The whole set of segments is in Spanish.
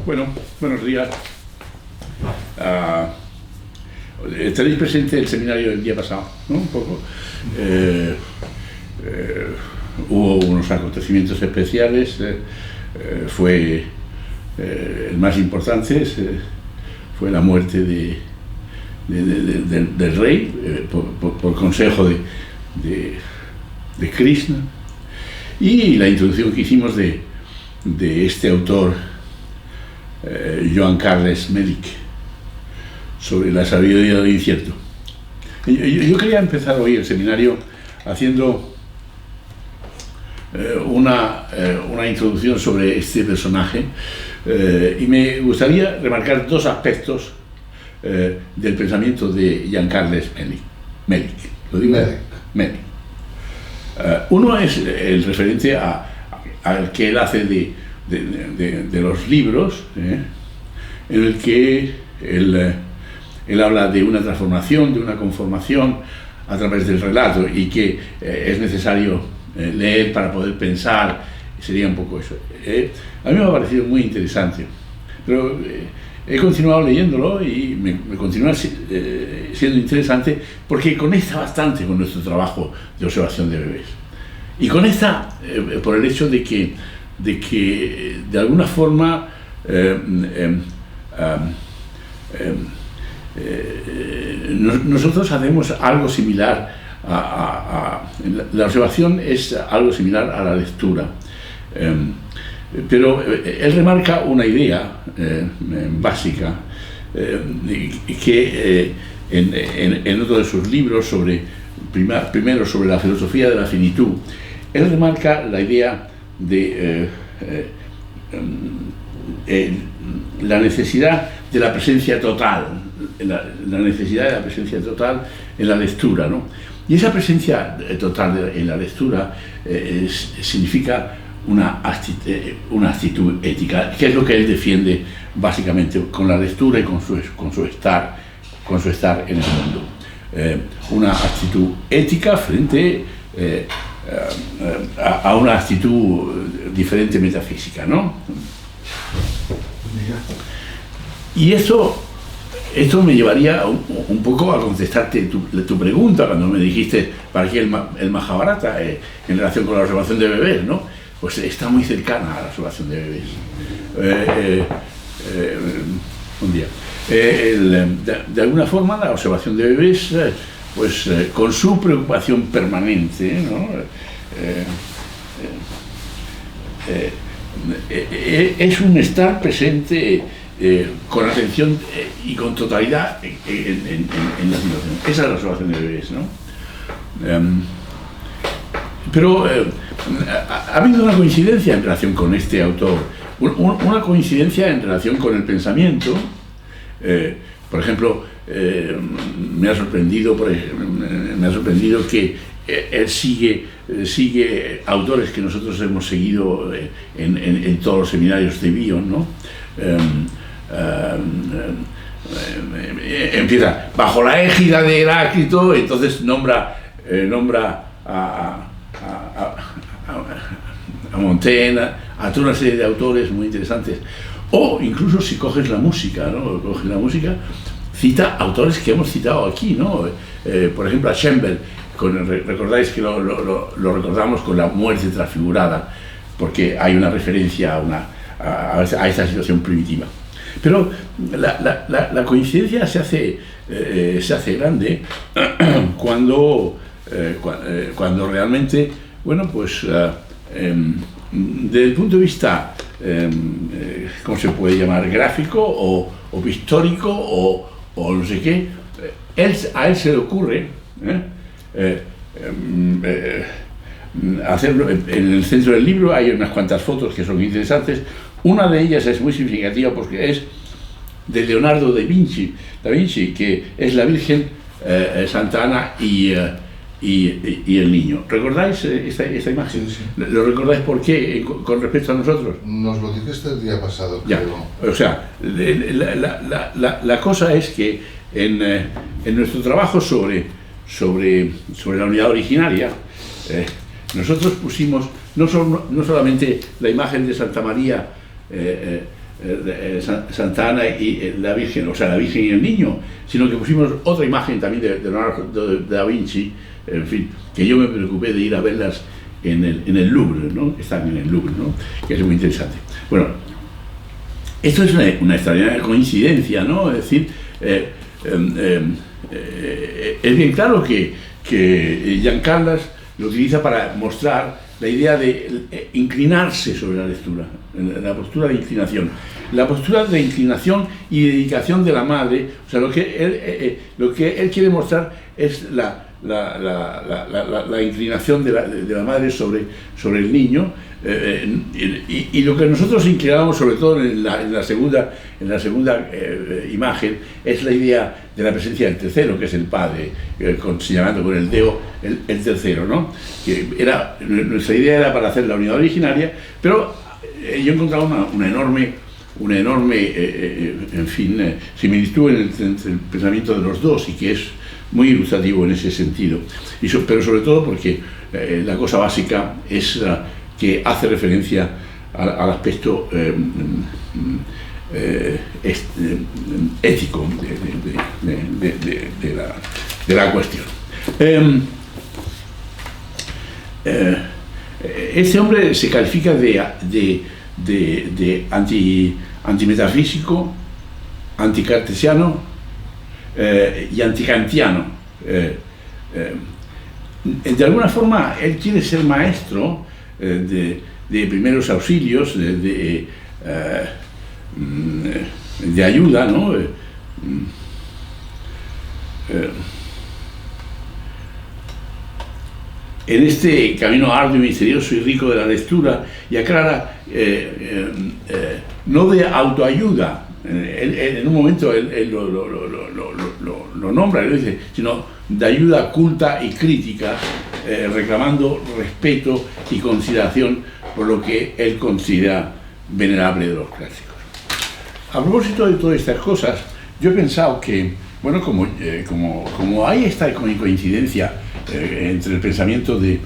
Bueno, buenos días. Estaréis presente el seminario del día pasado, ¿no? Un poco. Hubo unos acontecimientos especiales. Fue el más importante fue la muerte del rey por consejo de Krishna, y la introducción que hicimos de este autor, Joan Carles Melick, sobre la sabiduría del incierto. Yo quería empezar hoy el seminario haciendo una introducción sobre este personaje, y me gustaría remarcar dos aspectos del pensamiento de Joan Carles Melick. ¿Lo digo? Melick. Uno es el referente al que él hace de los libros, en el que él habla de una transformación, de una conformación a través del relato, y que es necesario leer para poder pensar. Sería un poco eso. A mí me ha parecido muy interesante, pero he continuado leyéndolo y me continúa siendo interesante porque conecta bastante con nuestro trabajo de observación de bebés. Y conecta por el hecho de que de alguna forma nosotros hacemos algo similar la observación es algo similar a la lectura, pero él remarca una idea básica, que en otro de sus libros, primero sobre la filosofía de la finitud, él remarca la idea de la necesidad de la presencia total, la necesidad de la presencia total en la lectura, ¿no? Y esa presencia total en la lectura significa una actitud ética, que es lo que él defiende básicamente con la lectura y con su estar en el mundo. Una actitud ética frente a una actitud diferente metafísica, ¿no? Y esto me llevaría un poco a contestarte tu pregunta cuando me dijiste para qué el Mahabharata en relación con la observación de bebés, ¿no? Pues está muy cercana a la observación de bebés. Un día. De alguna forma la observación de bebés, con su preocupación permanente, ¿no? Es un estar presente con atención y con totalidad en la situación. Esa es la observación de bebés, ¿no? Pero ha habido una coincidencia en relación con este autor, una coincidencia en relación con el pensamiento. Por ejemplo, me ha sorprendido que él sigue autores que nosotros hemos seguido en todos los seminarios de Bion, ¿no? Empieza bajo la égida de Heráclito, entonces nombra a Montaigne, a toda una serie de autores muy interesantes. O incluso si coges la música, ¿no? Cita autores que hemos citado aquí, ¿no? Por ejemplo, a Schemberg, recordáis que lo recordamos con la muerte transfigurada, porque hay una referencia a esta situación primitiva. Pero la coincidencia se hace grande cuando realmente, desde el punto de vista, ¿cómo se puede llamar? Gráfico o pictórico o no sé qué, a él se le ocurre hacerlo. En el centro del libro hay unas cuantas fotos que son interesantes. Una de ellas es muy significativa porque es de Leonardo da Vinci, que es la Virgen, Santa Ana y el niño. ¿Recordáis esta imagen? Sí. ¿Lo recordáis por qué con respecto a nosotros? Nos lo dijiste el día pasado, ya, creo. O sea, la cosa es que en nuestro trabajo sobre la unidad originaria, nosotros pusimos no solamente la imagen de Santa María Santa Ana y la Virgen, o sea, la Virgen y el Niño, sino que pusimos otra imagen también de Leonardo da Vinci, en fin, que yo me preocupé de ir a verlas en el Louvre, ¿no? Están en el Louvre, ¿no? Que es muy interesante. Bueno, esto es una extraordinaria coincidencia, ¿no? Es decir, es bien claro que Giancarlo lo utiliza para mostrar la idea de inclinarse sobre la lectura, la postura de inclinación. La postura de inclinación y dedicación de la madre, o sea, lo que él quiere mostrar es la inclinación de la madre sobre el niño, y lo que nosotros inclinábamos sobre todo en la segunda imagen es la idea de la presencia del tercero, que es el padre, señalando con el dedo el tercero, ¿no? Nuestra idea era para hacer la unidad originaria, pero yo he encontrado una enorme en fin, similitud entre el pensamiento de los dos, y que es muy ilustrativo en ese sentido, pero sobre todo porque la cosa básica es que hace referencia al aspecto ético de la cuestión. Este hombre se califica de antimetafísico, anticartesiano y antikantiano. De alguna forma él quiere ser maestro de primeros auxilios, de ayuda, ¿no? En este camino arduo y misterioso y rico de la lectura, y aclara, no de autoayuda, en un momento él lo nombra, lo dice, sino de ayuda culta y crítica, reclamando respeto y consideración por lo que él considera venerable de los clásicos. A propósito de todas estas cosas, yo he pensado que, bueno, como hay esta coincidencia entre el pensamiento de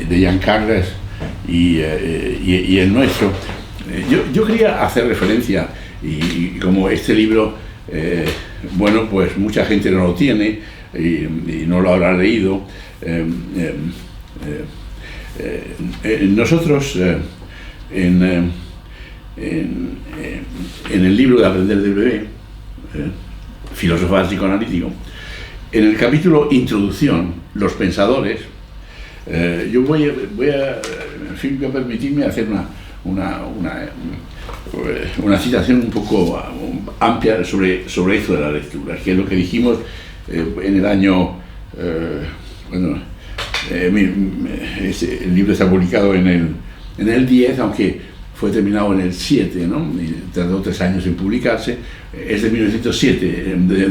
Giancarlo y el nuestro, yo quería hacer referencia, y como este libro, bueno, pues mucha gente no lo tiene y no lo habrá leído, nosotros en el libro de Aprender del Bebé, filosofal psicoanalítico, en el capítulo Introducción, los pensadores, yo voy a permitirme hacer una citación un poco amplia sobre esto de la lectura, que es lo que dijimos en el año, el libro está publicado en el 10, aunque fue terminado en el 7, ¿no? Y tardó 3 años en publicarse. Es de 1907, de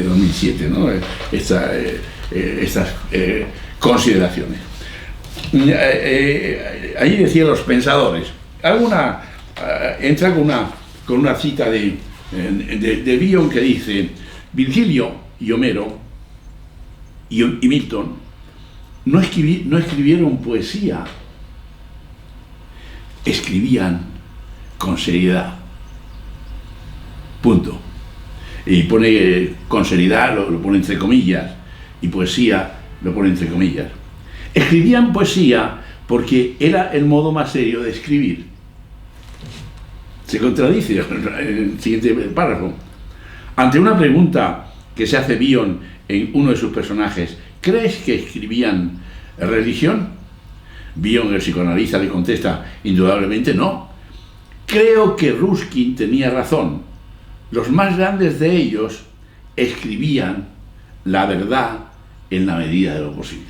2007, ¿no? Estas consideraciones. Ahí decía los pensadores. Entra con una cita de Bion, que dice: Virgilio y Homero y Milton no escribieron poesía, escribían con seriedad. Punto. Y pone con seriedad, lo pone entre comillas, y poesía lo pone entre comillas. Escribían poesía porque era el modo más serio de escribir. Se contradice en el siguiente párrafo. Ante una pregunta que se hace Bion en uno de sus personajes: ¿crees que escribían religión? Bion, el psicoanalista, le contesta: indudablemente no. Creo que Ruskin tenía razón. Los más grandes de ellos escribían la verdad en la medida de lo posible.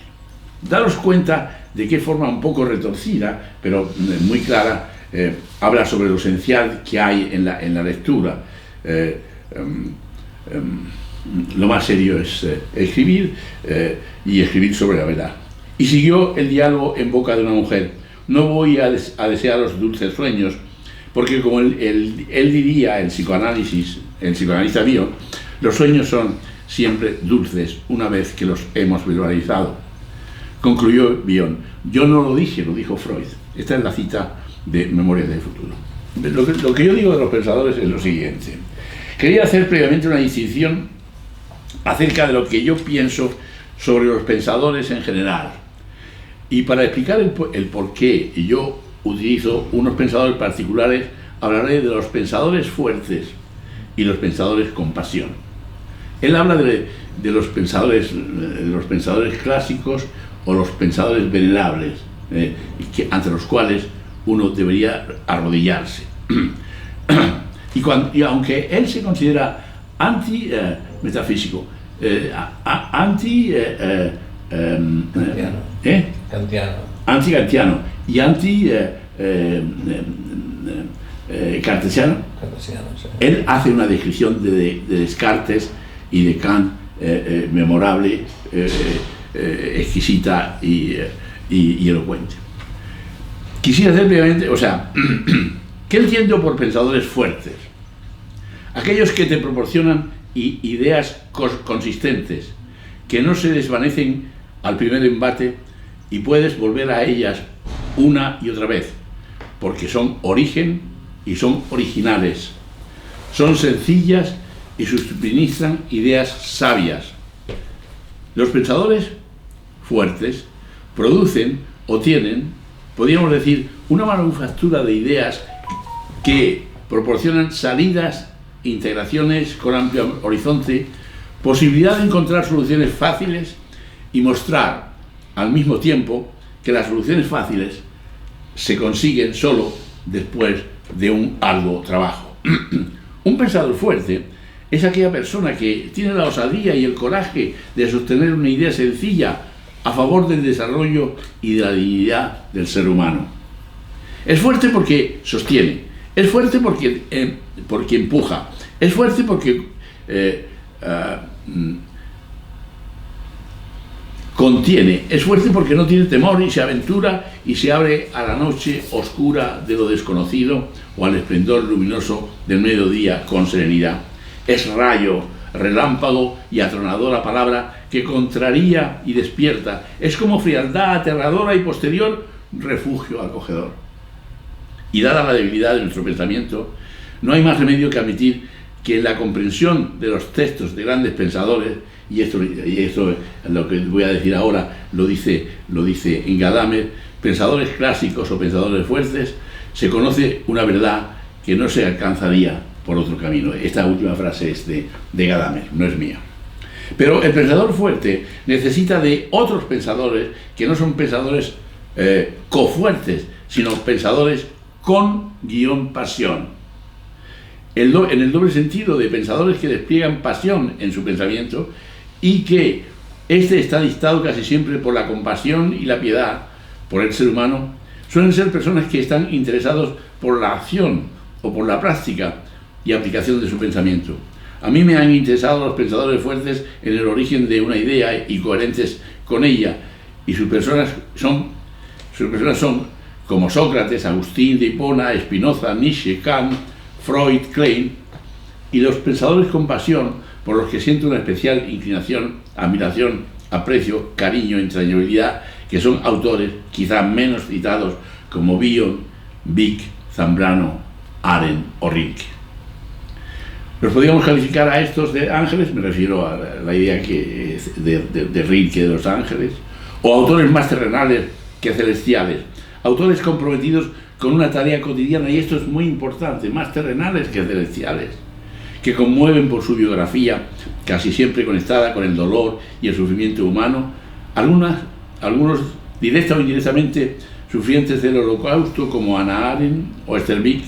Daros cuenta de qué forma un poco retorcida, pero muy clara, habla sobre lo esencial que hay en la lectura. Lo más serio es escribir, y escribir sobre la verdad. Y siguió el diálogo en boca de una mujer: no voy a desearos dulces sueños, porque como él diría, el psicoanalista Bion, los sueños son siempre dulces una vez que los hemos verbalizado. Concluyó Bion: Yo no lo dije, lo dijo Freud. Esta es la cita de Memorias del Futuro. Lo que yo digo de los pensadores es lo siguiente. Quería hacer previamente una distinción acerca de lo que yo pienso sobre los pensadores en general. Y para explicar el por qué yo utilizo unos pensadores particulares, hablaré de los pensadores fuertes y los pensadores con pasión. Él habla de los pensadores clásicos o los pensadores venerables, ante los cuales uno debería arrodillarse. Y aunque él se considera anti-metafísico, anti-kantiano y anti-cartesiano, Sí. él hace una descripción de Descartes y de Kant memorable, exquisita y elocuente. Quisiera hacer brevemente, ¿qué entiendo por pensadores fuertes? Aquellos que te proporcionan ideas consistentes, que no se desvanecen al primer embate y puedes volver a ellas una y otra vez, porque son origen y son originales, son sencillas y suministran ideas sabias. Los pensadores fuertes producen o tienen, podríamos decir, una manufactura de ideas que proporcionan salidas, integraciones con amplio horizonte, posibilidad de encontrar soluciones fáciles y mostrar al mismo tiempo que las soluciones fáciles se consiguen solo después de un arduo trabajo. Un pensador fuerte es aquella persona que tiene la osadía y el coraje de sostener una idea sencilla a favor del desarrollo y de la dignidad del ser humano. Es fuerte porque sostiene, es fuerte porque empuja, es fuerte porque contiene, es fuerte porque no tiene temor y se aventura y se abre a la noche oscura de lo desconocido o al esplendor luminoso del mediodía con serenidad. Es rayo, relámpago y atronadora palabra que contraría y despierta. Es como frialdad aterradora y posterior refugio acogedor. Y dada la debilidad de nuestro pensamiento, no hay más remedio que admitir que en la comprensión de los textos de grandes pensadores, y esto lo que voy a decir ahora lo dice en Gadamer, pensadores clásicos o pensadores fuertes, se conoce una verdad que no se alcanzaría por otro camino. Esta última frase es de Gadamer, no es mía. Pero el pensador fuerte necesita de otros pensadores que no son pensadores cofuertes, sino pensadores con pasión. En el doble sentido de pensadores que despliegan pasión en su pensamiento y que este está dictado casi siempre por la compasión y la piedad por el ser humano, suelen ser personas que están interesados por la acción o por la práctica y aplicación de su pensamiento. A mí me han interesado los pensadores fuertes en el origen de una idea y coherentes con ella, y sus personas son como Sócrates, Agustín de Hipona, Spinoza, Nietzsche, Kant, Freud, Klein, y los pensadores con pasión por los que siento una especial inclinación, admiración, aprecio, cariño, entrañabilidad, que son autores quizá menos citados como Bion, Wieck, Zambrano, Arendt o Rilke. Los podríamos calificar a estos de ángeles, me refiero a la idea de Rilke de los ángeles, o autores más terrenales que celestiales, autores comprometidos con una tarea cotidiana, y esto es muy importante, más terrenales que celestiales, que conmueven por su biografía, casi siempre conectada con el dolor y el sufrimiento humano, algunos directa o indirectamente sufrientes del holocausto como Hannah Arendt o Esther Wieck,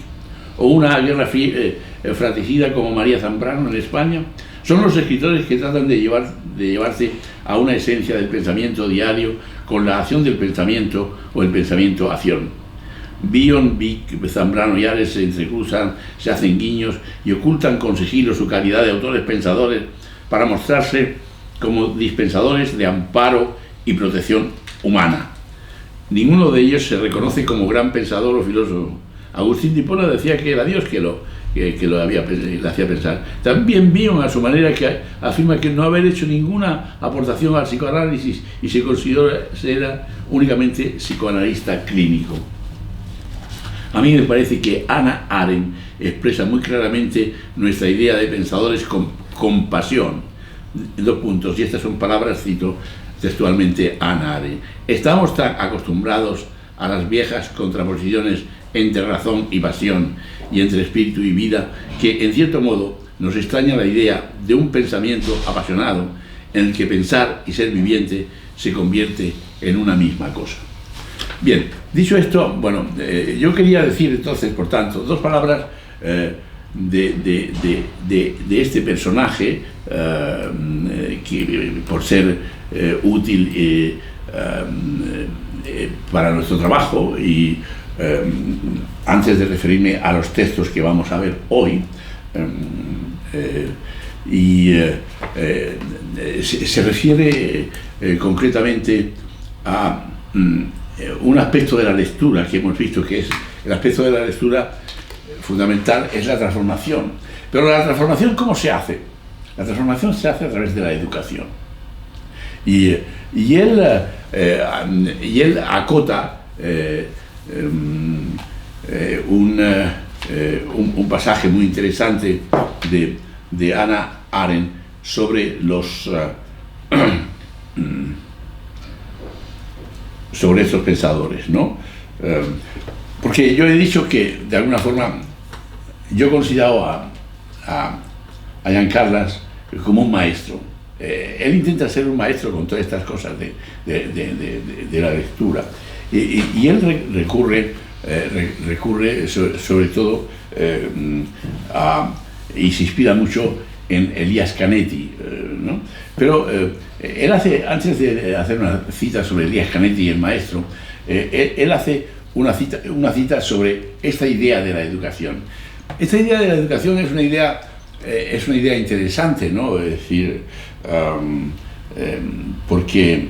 o una guerra fratricida como María Zambrano en España. Son los escritores que tratan de llevarse a una esencia del pensamiento diario con la acción del pensamiento o el pensamiento-acción. Bion, Wieck, Zambrano y Arendt se entrecruzan, se hacen guiños y ocultan con sigilo su calidad de autores pensadores para mostrarse como dispensadores de amparo y protección humana. Ninguno de ellos se reconoce como gran pensador o filósofo. Agustín de Hipona decía que era Dios que le hacía pensar. También Bion, a su manera, que afirma que no haber hecho ninguna aportación al psicoanálisis y se considera únicamente psicoanalista clínico. A mí me parece que Hannah Arendt expresa muy claramente nuestra idea de pensadores con compasión. 2 puntos, y estas son palabras, cito textualmente Hannah Arendt. Estamos tan acostumbrados a las viejas contraposiciones entre razón y pasión y entre espíritu y vida que, en cierto modo, nos extraña la idea de un pensamiento apasionado en el que pensar y ser viviente se convierte en una misma cosa. Bien, dicho esto, bueno, yo quería decir entonces, por tanto, 2 palabras de este personaje que, por ser útil para nuestro trabajo, y antes de referirme a los textos que vamos a ver hoy, se refiere concretamente a un aspecto de la lectura que hemos visto, que es el aspecto de la lectura fundamental, es la transformación. Pero la transformación, ¿cómo se hace? La transformación se hace a través de la educación. Y él acota un pasaje muy interesante de Hannah Arendt sobre sobre estos pensadores, ¿no? Porque yo he dicho que, de alguna forma, yo he considerado a Jean Carlas como un maestro. Él intenta ser un maestro con todas estas cosas de la lectura. Y él recurre sobre todo y se inspira mucho en Elias Canetti, ¿no? Pero él hace, antes de hacer una cita sobre Elias Canetti y el maestro, él hace una cita sobre esta idea de la educación. Esta idea de la educación es una idea interesante, ¿no? Es decir, porque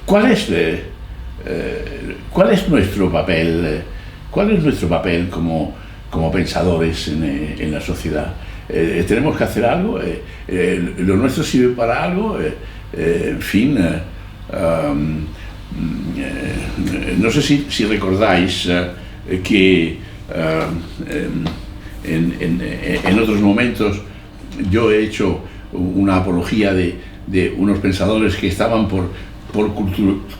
¿cuál es nuestro papel? ¿Cuál es nuestro papel como pensadores en la sociedad? ¿Tenemos que hacer algo? ¿Lo nuestro sirve para algo? En fin, no sé si recordáis que en otros momentos yo he hecho una apología de unos pensadores que estaban por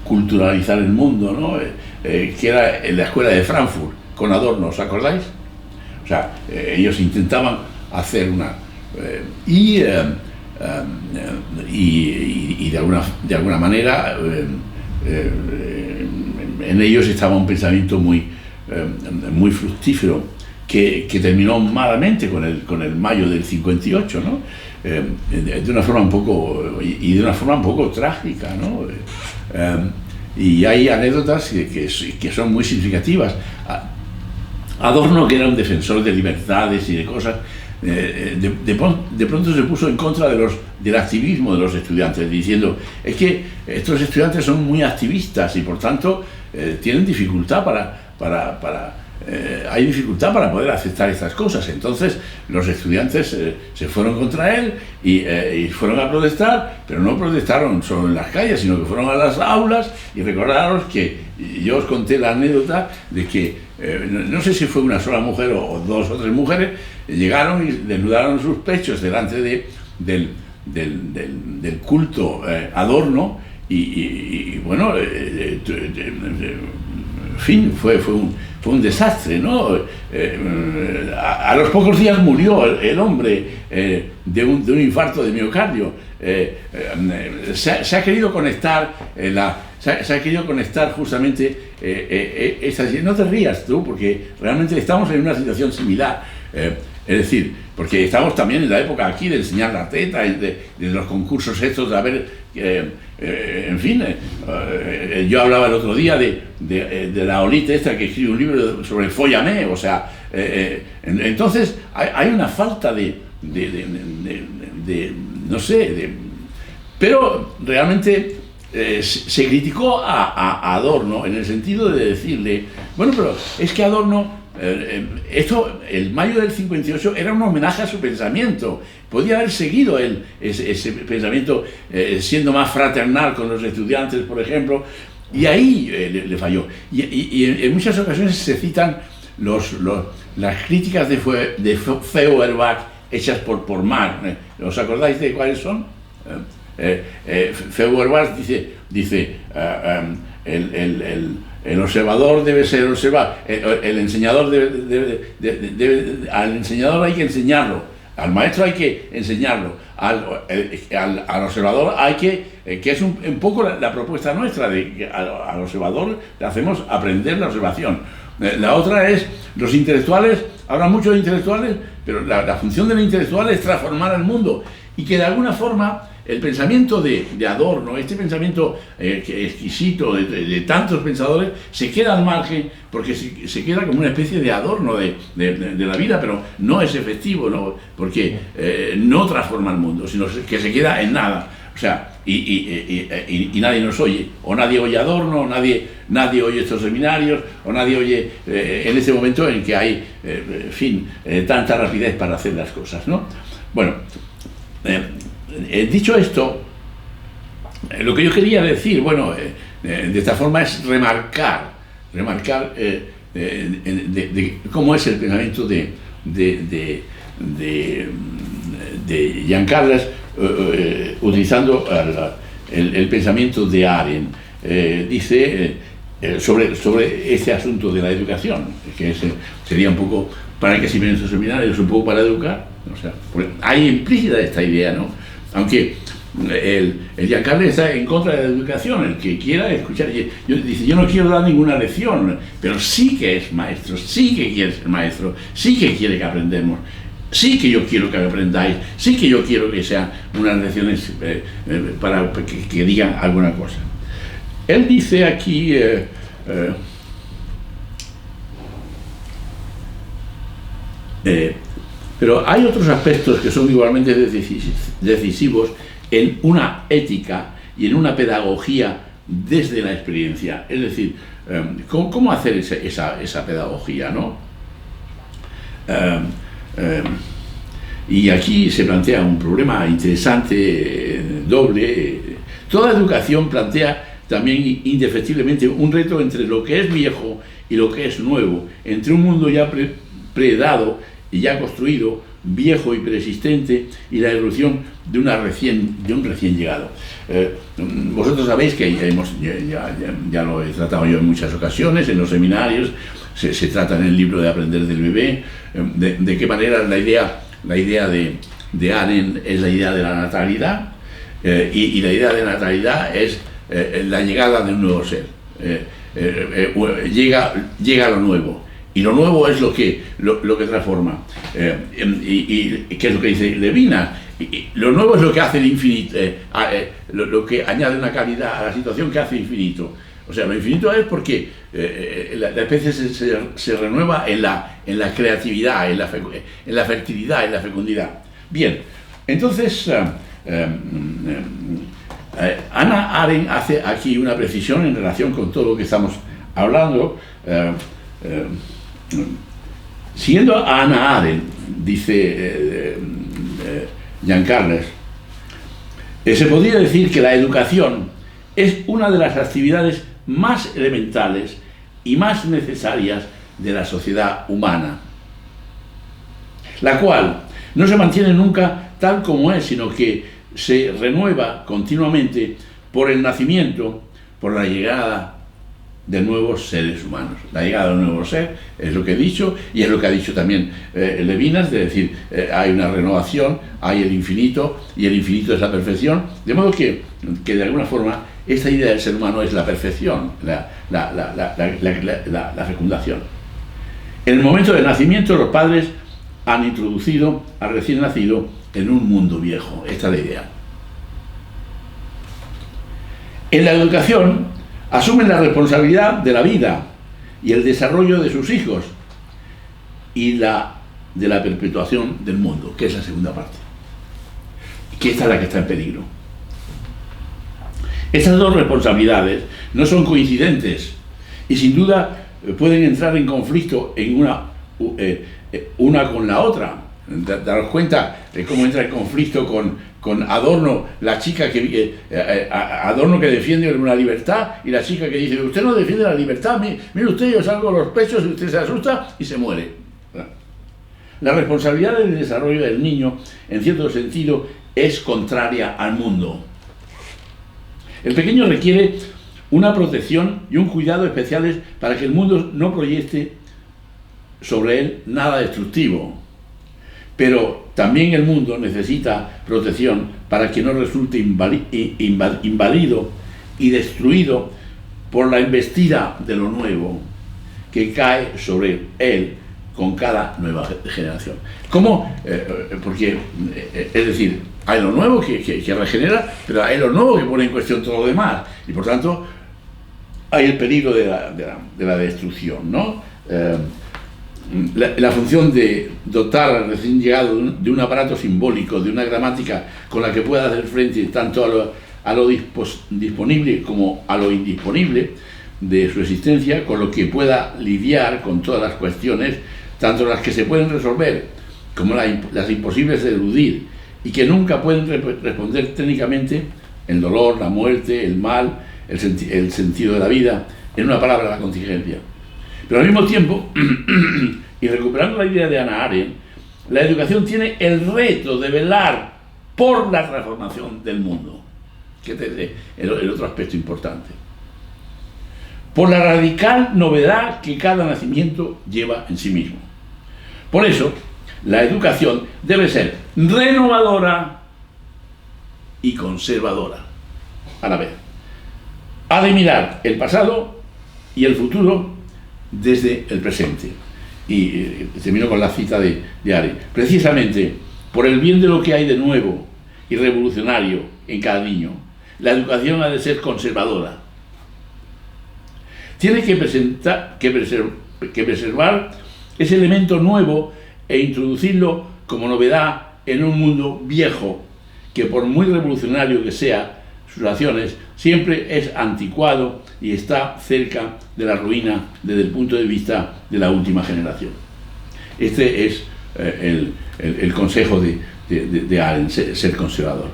culturalizar el mundo, ¿no? Que era en la escuela de Frankfurt, con Adorno, ¿os acordáis? O sea, ellos intentaban hacer una... y de alguna manera en ellos estaba un pensamiento muy fructífero que terminó malamente con el mayo del 58, ¿no? De una forma un poco trágica, ¿no? Y hay anécdotas que son muy significativas. Adorno, que era un defensor de libertades y de cosas, de pronto se puso en contra del activismo de los estudiantes, diciendo: es que estos estudiantes son muy activistas y por tanto tienen dificultad hay dificultad para poder aceptar estas cosas. Entonces los estudiantes se fueron contra él y fueron a protestar, pero no protestaron solo en las calles, sino que fueron a las aulas. Y recordaros que yo os conté la anécdota de que no sé si fue una sola mujer o 2 o 3 mujeres, llegaron y desnudaron sus pechos delante del culto Adorno y bueno, en fin, fue un desastre, ¿no? A los pocos días murió el hombre de un infarto de miocardio. Se ha querido conectar se ha querido conectar justamente no te rías tú, porque realmente estamos en una situación similar. Es decir, porque estamos también en la época aquí de enseñar la teta, de los concursos estos, de haber, en fin, yo hablaba el otro día de la Olite esta que escribe un libro sobre Fóllame, o sea, entonces hay una falta no sé, pero realmente se criticó a Adorno en el sentido de decirle, bueno, pero es que Adorno, el mayo del 58 era un homenaje a su pensamiento, podía haber seguido él ese pensamiento siendo más fraternal con los estudiantes, por ejemplo, y ahí le falló. Y en muchas ocasiones se citan las críticas de Feuerbach hechas por Marx. ¿Os acordáis de cuáles son? Feuerbach dice el observador debe ser observado, el enseñador al enseñador hay que enseñarlo, al maestro hay que enseñarlo, al observador hay que es un poco la propuesta nuestra, al observador le hacemos aprender la observación. La otra es, los intelectuales, hablan mucho de intelectuales, pero la función del intelectual es transformar al mundo, y que de alguna forma el pensamiento de Adorno, este pensamiento exquisito de tantos pensadores, se queda al margen porque se queda como una especie de adorno de la vida, pero no es efectivo, ¿no? Porque no transforma el mundo, sino que se queda en nada. O sea, y nadie nos oye, o nadie oye Adorno, o nadie oye estos seminarios, o nadie oye en ese momento en que hay, tanta rapidez para hacer las cosas, ¿no? Bueno, dicho esto, lo que yo quería decir, bueno, de esta forma es remarcar de cómo es el pensamiento de Jean Carles, utilizando el pensamiento de Arendt. Dice sobre este asunto de la educación, que sería un poco para que sirven estos seminarios, un poco para educar. O sea, hay implícita esta idea, ¿no? Aunque el Jean Carles está en contra de la educación, el que quiera escuchar, dice, yo no quiero dar ninguna lección, pero sí que es maestro, sí que quiere ser maestro, sí que quiere que aprendamos, sí que yo quiero que aprendáis, sí que yo quiero que sean unas lecciones para que digan alguna cosa. Él dice aquí, pero hay otros aspectos que son igualmente decisivos en una ética y en una pedagogía desde la experiencia. Es decir, ¿cómo hacer esa pedagogía, ¿no? Y aquí se plantea un problema interesante, doble. Toda educación plantea también indefectiblemente un reto entre lo que es viejo y lo que es nuevo, entre un mundo ya predado y ya construido, viejo y persistente, y la evolución de un recién llegado. Vosotros sabéis que ya lo he tratado yo en muchas ocasiones, en los seminarios, se trata en el libro de Aprender del bebé, de qué manera la idea de Arendt es la idea de la natalidad, y la idea de natalidad es la llegada de un nuevo ser. Llega lo nuevo. Y lo nuevo es lo que transforma. Y ¿qué es lo que dice Levinas? Lo nuevo es lo que hace el infinito, lo que añade una calidad a la situación que hace infinito. O sea, lo infinito es porque la especie se renueva en la creatividad, en la fertilidad, en la fecundidad. Bien, entonces Hannah Arendt hace aquí una precisión en relación con todo lo que estamos hablando. Siguiendo a Hannah Arendt, dice Jean Carles, se podría decir que la educación es una de las actividades más elementales y más necesarias de la sociedad humana, la cual no se mantiene nunca tal como es, sino que se renueva continuamente por el nacimiento, por la llegada de nuevos seres humanos. La llegada de un nuevo ser es lo que he dicho, y es lo que ha dicho también Levinas, de decir, hay una renovación, hay el infinito, y el infinito es la perfección, de modo que de alguna forma esta idea del ser humano es la perfección, la fecundación. En el momento del nacimiento, los padres han introducido al recién nacido en un mundo viejo. Esta es la idea. En la educación asumen la responsabilidad de la vida y el desarrollo de sus hijos y de la perpetuación del mundo, que es la segunda parte, que esta es la que está en peligro. Estas dos responsabilidades no son coincidentes y sin duda pueden entrar en conflicto en una con la otra. Daros cuenta de cómo entra en conflicto con Adorno, la chica Adorno que defiende una libertad, y la chica que dice: usted no defiende la libertad, mire usted, yo salgo los pechos y usted se asusta y se muere. La responsabilidad del desarrollo del niño, en cierto sentido, es contraria al mundo. El pequeño requiere una protección y un cuidado especiales para que el mundo no proyecte sobre él nada destructivo. Pero también el mundo necesita protección para que no resulte invadido y destruido por la embestida de lo nuevo que cae sobre él con cada nueva generación. ¿Cómo? Porque, es decir, hay lo nuevo que regenera, pero hay lo nuevo que pone en cuestión todo lo demás, y por tanto hay el peligro de la destrucción, ¿no? La función de dotar al recién llegado de un aparato simbólico, de una gramática con la que pueda hacer frente tanto a lo disponible como a lo indisponible de su existencia, con lo que pueda lidiar con todas las cuestiones, tanto las que se pueden resolver como las imposibles de eludir, y que nunca pueden responder técnicamente: el dolor, la muerte, el mal, el sentido de la vida, en una palabra, la contingencia. Pero al mismo tiempo, y recuperando la idea de Hannah Arendt, la educación tiene el reto de velar por la transformación del mundo, que es el otro aspecto importante, por la radical novedad que cada nacimiento lleva en sí mismo. Por eso, la educación debe ser renovadora y conservadora a la vez. Ha de mirar el pasado y el futuro desde el presente. Y termino con la cita de Arendt. Precisamente por el bien de lo que hay de nuevo y revolucionario en cada niño, la educación ha de ser conservadora. Tiene que preservar ese elemento nuevo e introducirlo como novedad en un mundo viejo que, por muy revolucionario que sea sus acciones, siempre es anticuado y está cerca de la ruina desde el punto de vista de la última generación. Este es el consejo de Arendt, ser conservador,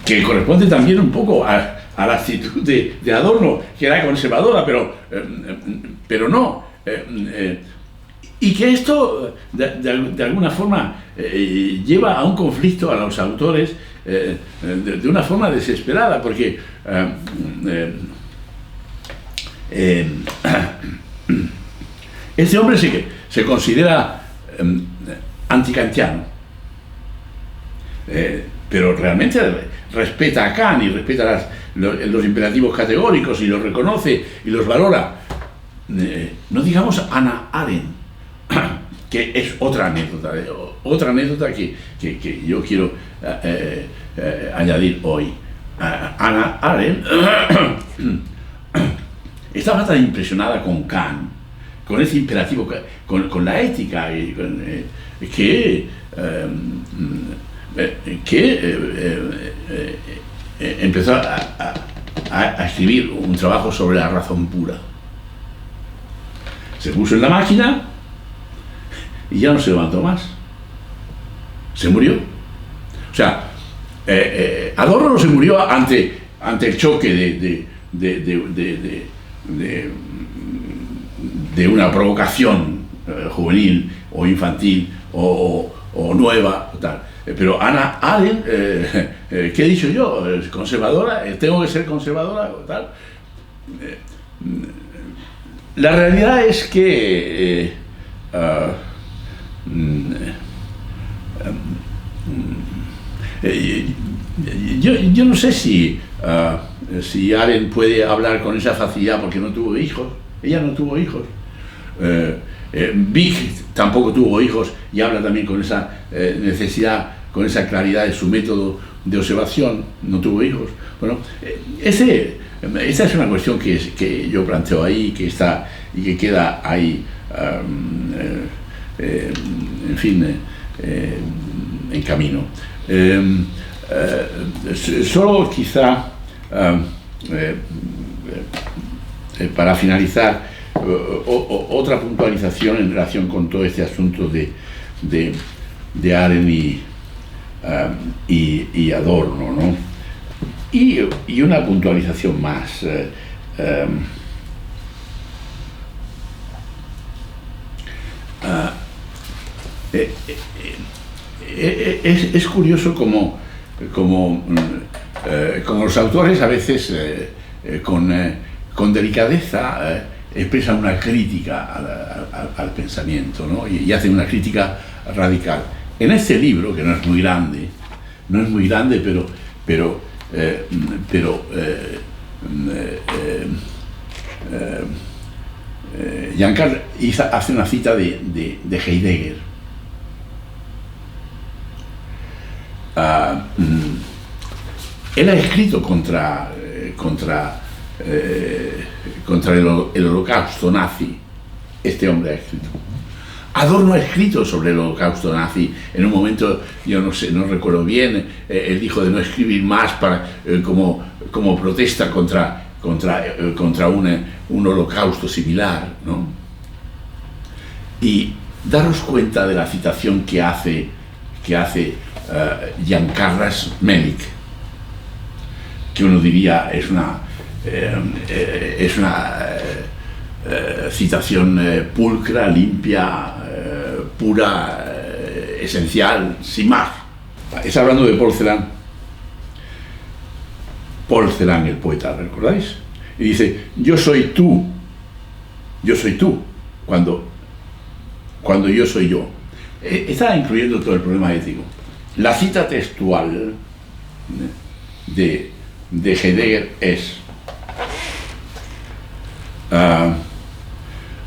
que corresponde también un poco a la actitud de Adorno, que era conservadora, pero no. Y que esto, de alguna forma, lleva a un conflicto a los autores de una forma desesperada, porque este hombre se considera antikantiano, pero realmente respeta a Kant y respeta los imperativos categóricos y los reconoce y los valora. No digamos Hannah Arendt, que es otra anécdota que yo quiero añadir hoy. Hannah Arendt estaba tan impresionada con Kant, con ese imperativo, con la ética, que empezó a escribir un trabajo sobre la razón pura. Se puso en la máquina y ya no se levantó más. Se murió. O sea, Adorno no se murió ante el choque de una provocación juvenil o infantil o nueva, tal. Pero Hannah Arendt, ¿qué he dicho yo? ¿Conservadora? ¿Tengo que ser conservadora? Tal. La realidad es que yo no sé si Arendt puede hablar con esa facilidad porque no tuvo hijos. Ella no tuvo hijos. Wieck tampoco tuvo hijos y habla también con esa necesidad, con esa claridad de su método de observación. No tuvo hijos. Bueno, esta es una cuestión que yo planteo ahí, que está y que queda ahí, en fin, en camino. Solo quizá para finalizar, otra puntualización en relación con todo este asunto de Arendt y Adorno, ¿no? Y una puntualización más. Es curioso como los autores a veces con delicadeza expresan una crítica al pensamiento, ¿no? Y hacen una crítica radical. En este libro, que no es muy grande, pero Giancarlo hace una cita de Heidegger. Él ha escrito contra el holocausto nazi. Este hombre ha escrito. Adorno ha escrito sobre el holocausto nazi. En un momento, yo no sé, no recuerdo bien, él dijo de no escribir más como protesta contra un holocausto similar, ¿no? Y daros cuenta de la citación que hace Giancarlo Mellick, que uno diría es una citación pulcra, limpia, pura, esencial, sin más. Está hablando de Paul Celan, el poeta, ¿recordáis? Y dice: yo soy tú, cuando yo soy yo. Está incluyendo todo el problema ético. La cita textual de Heidegger es: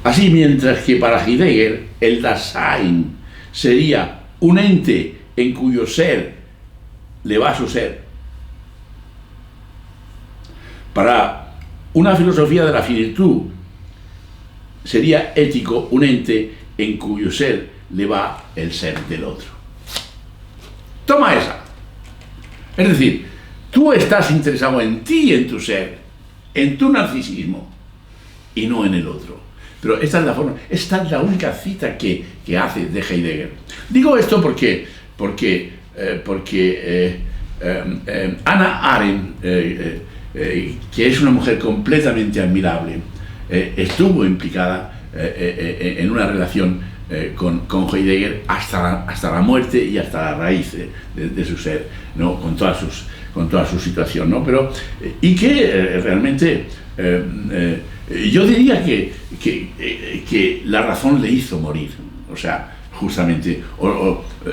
así, mientras que para Heidegger el Dasein sería un ente en cuyo ser le va su ser, para una filosofía de la finitud sería ético un ente en cuyo ser le va el ser del otro. Toma esa. Es decir, tú estás interesado en ti, en tu ser, en tu narcisismo, y no en el otro. Pero esta es la forma, esta es la única cita que hace de Heidegger. Digo esto porque Hannah Arendt, que es una mujer completamente admirable, estuvo implicada en una relación con Heidegger hasta la muerte y hasta la raíz de su ser, ¿no? con toda su situación, ¿no? Pero, y que realmente yo diría que la razón le hizo morir, o sea, justamente,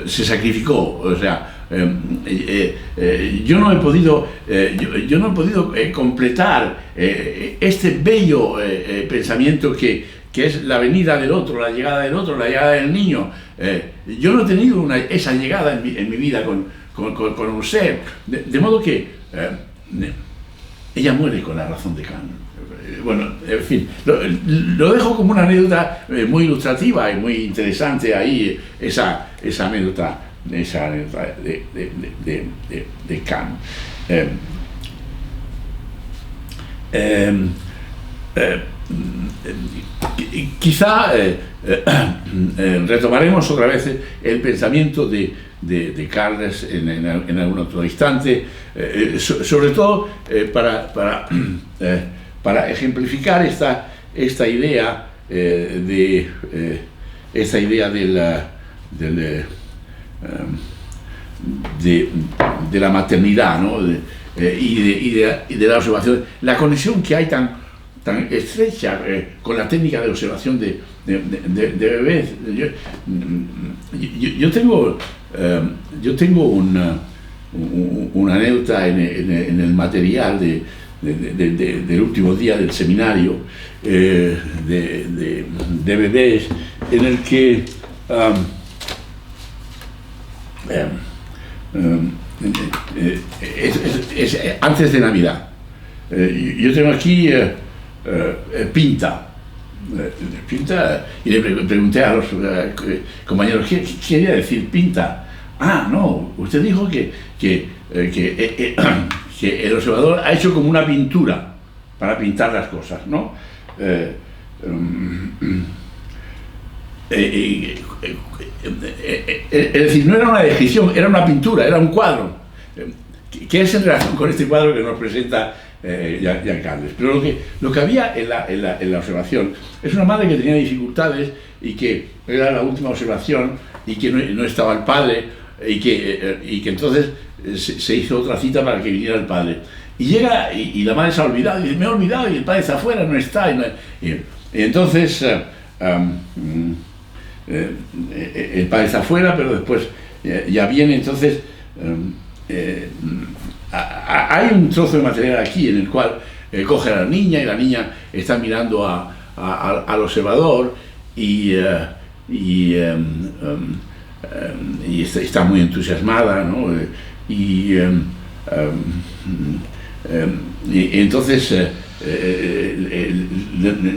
se sacrificó, o sea, yo no he podido completar este bello pensamiento que es la venida del otro, la llegada del otro, la llegada del niño. Yo no he tenido esa llegada en mi vida con un ser, de modo que ella muere con la razón de Kant. Bueno, en fin, lo dejo como una anécdota muy ilustrativa y muy interesante ahí, esa anécdota de Kant. Quizá retomaremos otra vez el pensamiento de Carles en algún otro instante, sobre todo para ejemplificar esta idea de la maternidad, ¿no? y de la observación, la conexión que hay tan estrecha con la técnica de observación de bebés. Yo tengo una anécdota en el material del último día del seminario de bebés, en el que antes de Navidad. Yo tengo aquí Pinta, y le pregunté a los compañeros qué quería decir Pinta. Ah, no, usted dijo que que el observador ha hecho como una pintura para pintar las cosas, ¿no? Es decir, no era una descripción, era una pintura, era un cuadro, que es en relación con este cuadro que nos presenta Giancarles. Pero lo que había en la observación es una madre que tenía dificultades y que era la última observación y que no estaba el padre y que entonces se hizo otra cita para que viniera el padre. Y llega y la madre se ha olvidado, y dice, me he olvidado y el padre está afuera, no está. Y entonces el padre está afuera, pero después ya viene. Entonces hay un trozo de material aquí en el cual coge a la niña y la niña está mirando al observador y está muy entusiasmada, ¿no? Y entonces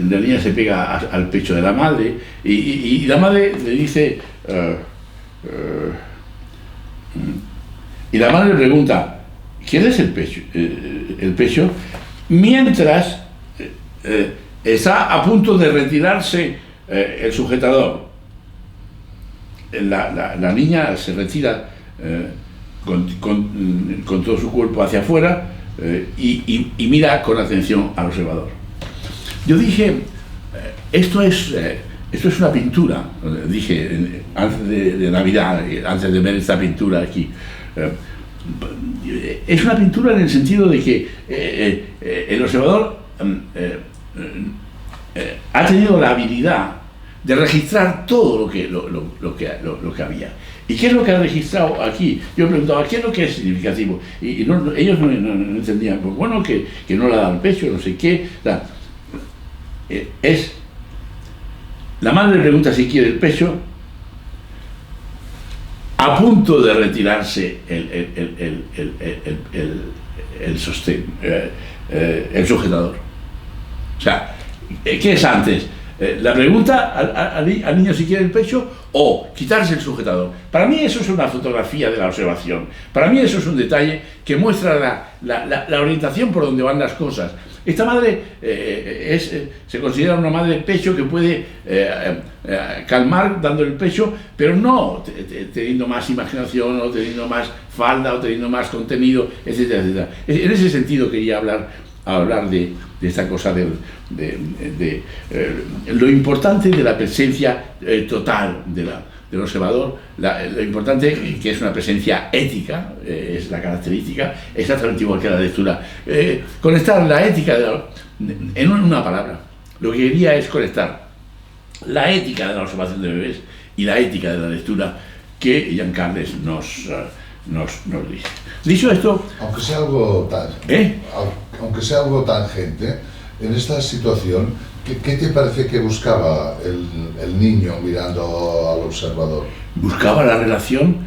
la niña se pega al pecho de la madre y la madre le dice y la madre le pregunta, ¿quién es el pecho? Mientras está a punto de retirarse el sujetador. La niña se retira con todo su cuerpo hacia afuera y mira con atención al observador. Yo dije, esto es una pintura, dije antes de Navidad, antes de ver esta pintura aquí. Es una pintura en el sentido de que el observador ha tenido la habilidad de registrar todo lo que había. ¿Y qué es lo que ha registrado aquí? Yo preguntaba, ¿qué es lo que es significativo? Y ellos no entendían, pues bueno, que no le ha dado el pecho, no sé qué. La madre le pregunta si quiere el pecho, a punto de retirarse el sostén, el sujetador. O sea, ¿qué es antes? La pregunta al niño si quiere el pecho o quitarse el sujetador. Para mí eso es una fotografía de la observación. Para mí eso es un detalle que muestra la orientación por donde van las cosas. Esta madre se considera una madre pecho que puede calmar dando el pecho, pero no teniendo más imaginación o teniendo más falda o teniendo más contenido, etcétera, etcétera. En ese sentido quería hablar de esta cosa de lo importante de la presencia total del observador, lo importante que es una presencia ética, es la característica, exactamente igual que la lectura. Conectar la ética en una palabra. Lo que quería es conectar la ética de la observación de bebés y la ética de la lectura que Giancarles nos dice. Dicho esto, aunque sea algo tangente, en esta situación, ¿qué te parece que buscaba el niño mirando al observador? Buscaba la relación,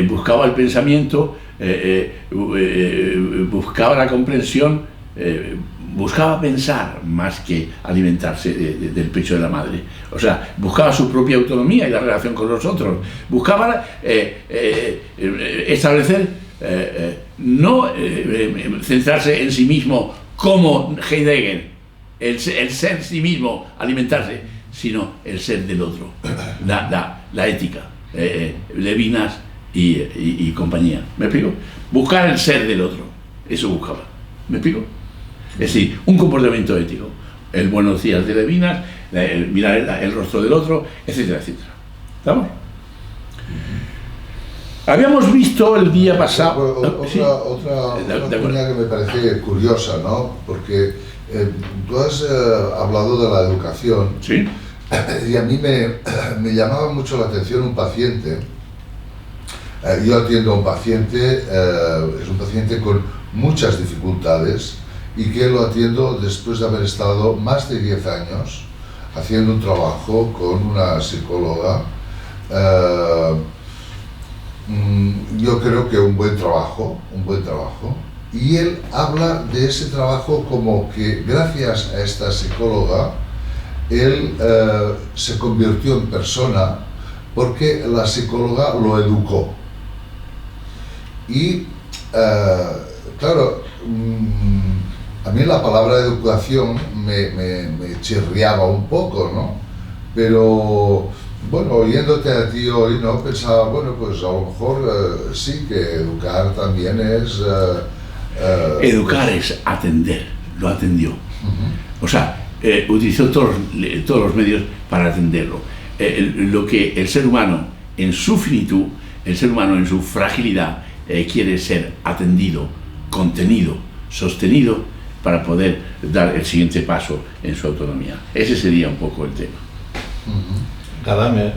buscaba el pensamiento, buscaba la comprensión, buscaba pensar más que alimentarse del pecho de la madre. O sea, buscaba su propia autonomía y la relación con los otros. Buscaba establecer, no centrarse en sí mismo como Heidegger, el ser en sí mismo, alimentarse, sino el ser del otro, la ética, Levinas y compañía. ¿Me explico? Buscar el ser del otro, eso buscaba. ¿Me explico? Es decir, un comportamiento ético. El buenos días de Levinas, mirar el rostro del otro, etcétera, etcétera. ¿Estamos? Habíamos visto el día pasado... Otra cuña que me parece curiosa, ¿no? Porque tú has hablado de la educación. Sí. Y a mí me llamaba mucho la atención un paciente. Yo atiendo a un paciente, es un paciente con muchas dificultades y que lo atiendo después de haber estado más de 10 años haciendo un trabajo con una psicóloga. Yo creo que un buen trabajo, y él habla de ese trabajo como que gracias a esta psicóloga él se convirtió en persona porque la psicóloga lo educó. Y claro, a mí la palabra educación me chirriaba un poco, ¿no? Pero, bueno, oyéndote a ti hoy, ¿no? Pensaba, bueno, pues a lo mejor sí, que educar también es... Educar es atender, lo atendió. O sea, utilizó todos los medios para atenderlo. Lo que el ser humano en su finitud, el ser humano en su fragilidad, quiere ser atendido, contenido, sostenido para poder dar el siguiente paso en su autonomía. Ese sería un poco el tema. Gadamer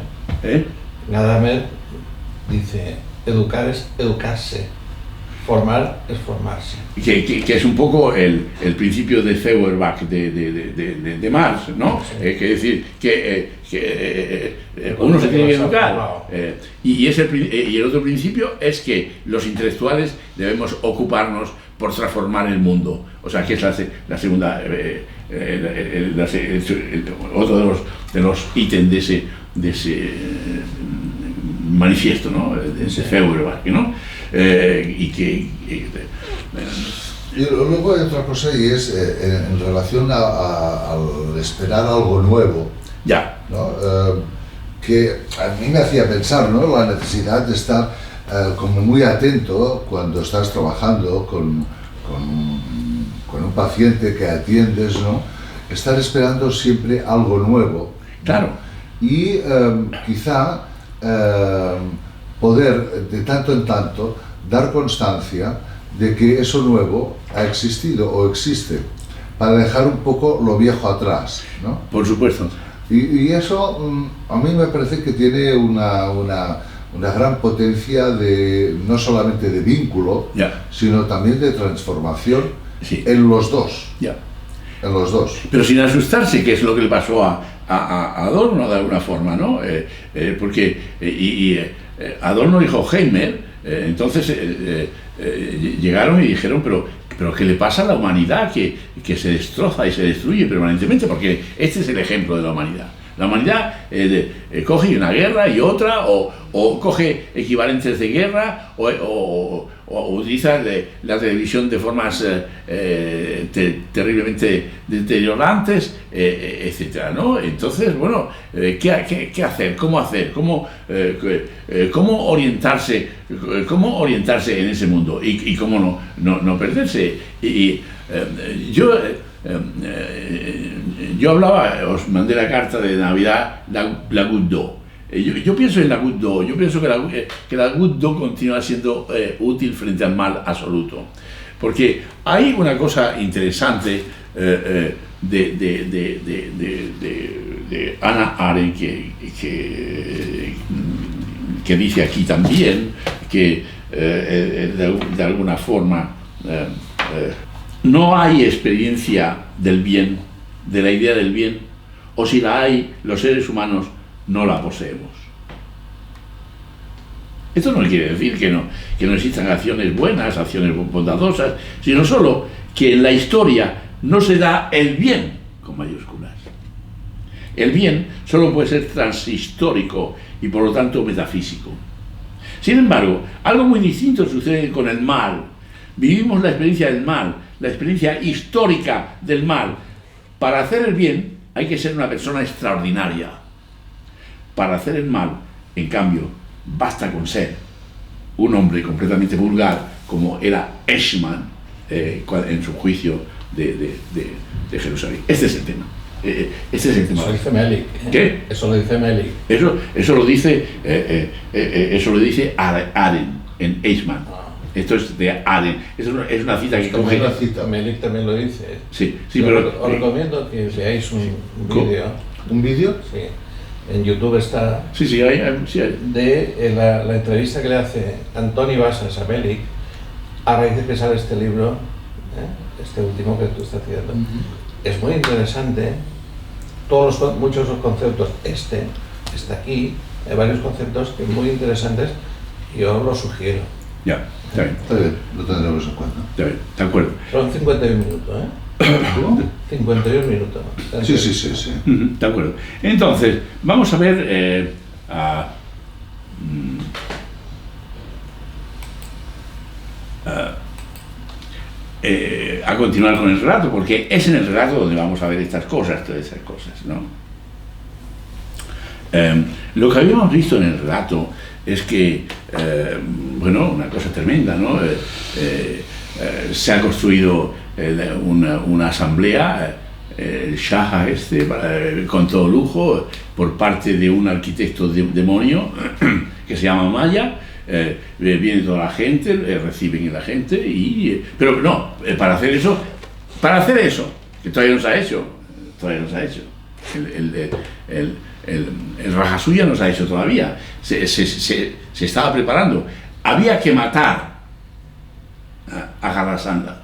dice, educar es educarse, formar es formarse. Que es un poco el principio de Feuerbach de Marx, ¿no? Sí. Que decir que uno se tiene que educar. Y el otro principio es que los intelectuales debemos ocuparnos por transformar el mundo. O sea, que es la segunda, otro de los ítems de ese manifiesto, ¿no? De ese Feuerbach, ¿no? Y luego hay otra cosa, y es en relación al esperar algo nuevo. Ya. ¿No? Que a mí me hacía pensar, ¿no? La necesidad de estar como muy atento cuando estás trabajando con un paciente que atiendes, ¿no? Estar esperando siempre algo nuevo. Claro. Y quizá poder de tanto en tanto dar constancia de que eso nuevo ha existido o existe, para dejar un poco lo viejo atrás, ¿no? Por supuesto. Y eso a mí me parece que tiene una gran potencia de, no solamente de vínculo, sino también de transformación, sí, en los dos. Ya. En los dos. Pero sin asustarse, que es lo que le pasó a Adorno de alguna forma, ¿no? Porque Adorno y Horkheimer, entonces llegaron y dijeron, pero ¿qué le pasa a la humanidad que se destroza y se destruye permanentemente? Porque este es el ejemplo de la humanidad. La humanidad coge una guerra y otra, o coge equivalentes de guerra, o utiliza la televisión de formas terriblemente deteriorantes, etcétera, ¿no? Entonces, bueno, ¿qué hacer? ¿Cómo hacer? ¿Cómo orientarse en ese mundo? Y cómo no perderse. Yo hablaba, os mandé la carta de Navidad, la Goutte d'eau. Yo pienso en la Goutte d'eau, yo pienso que la Goutte d'eau continúa siendo útil frente al mal absoluto. Porque hay una cosa interesante de Hannah Arendt que dice aquí también que de alguna forma no hay experiencia del bien, de la idea del bien, o si la hay, los seres humanos no la poseemos. Esto no quiere decir que no existan acciones buenas, acciones bondadosas, sino solo que en la historia no se da el bien con mayúsculas. El bien solo puede ser transhistórico y por lo tanto metafísico. Sin embargo, algo muy distinto sucede con el mal. Vivimos la experiencia del mal, la experiencia histórica del mal. Para hacer el bien hay que ser una persona extraordinaria. Para hacer el mal, en cambio, basta con ser un hombre completamente vulgar, como era Eichmann en su juicio de Jerusalén. Este es el tema. Este es el tema. Eso lo dice Melich. ¿Qué? Eso lo dice Melich. Eso lo dice Arendt en Eichmann. Esto es de Arendt. Es una cita que coge. Una cita. Melich también lo dice. Sí, pero os recomiendo que veáis un vídeo. ¿Un vídeo? Sí. En YouTube está. Sí, hay. De la entrevista que le hace Antoni Bassas a Melich a raíz de que sale este libro, este último que tú estás haciendo. Es muy interesante. Muchos de los conceptos. Está aquí. Hay varios conceptos que muy interesantes. Yo os los sugiero. Ya, está bien. Está bien, lo tendremos en cuenta. Está bien, de acuerdo. Son 51 minutos, ¿Cómo? 51 minutos. Sí. De acuerdo. Entonces, vamos a ver a continuar con el relato, porque es en el relato donde vamos a ver estas cosas, todas esas cosas, ¿no? Lo que habíamos visto en el relato es que, bueno, una cosa tremenda, ¿no? Se ha construido una asamblea, el Shaha con todo lujo, por parte de un arquitecto demonio que se llama Maya. Viene toda la gente, reciben a la gente, pero no, para hacer eso, que todavía no se ha hecho, el Raja Suya no se ha hecho todavía, se estaba preparando. Había que matar a Jarasandha,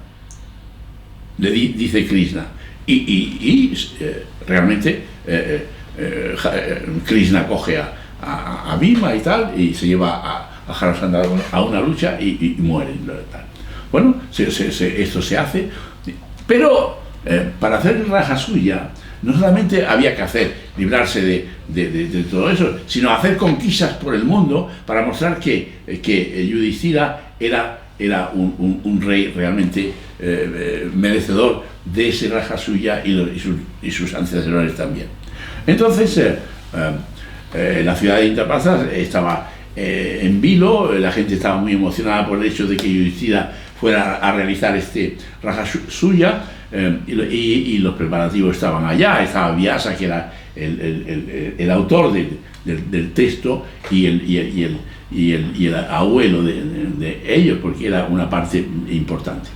le dice Krishna, y realmente Krishna coge a Bhima y tal, y se lleva a Jarasandha a una lucha y mueren. Bueno, esto se hace, pero para hacer el Raja Suya no solamente había que librarse de todo eso, sino hacer conquistas por el mundo para mostrar que Yudhishthira era un rey realmente merecedor de ese Raja Suya y sus antecesores también. Entonces, la ciudad de Indraprastha estaba en vilo, la gente estaba muy emocionada por el hecho de que Yudhishthira fuera a realizar este Raja Suya, y los preparativos estaban allá. Estaba Vyasa, que era el autor del texto, y el abuelo de ellos, porque era una parte importante.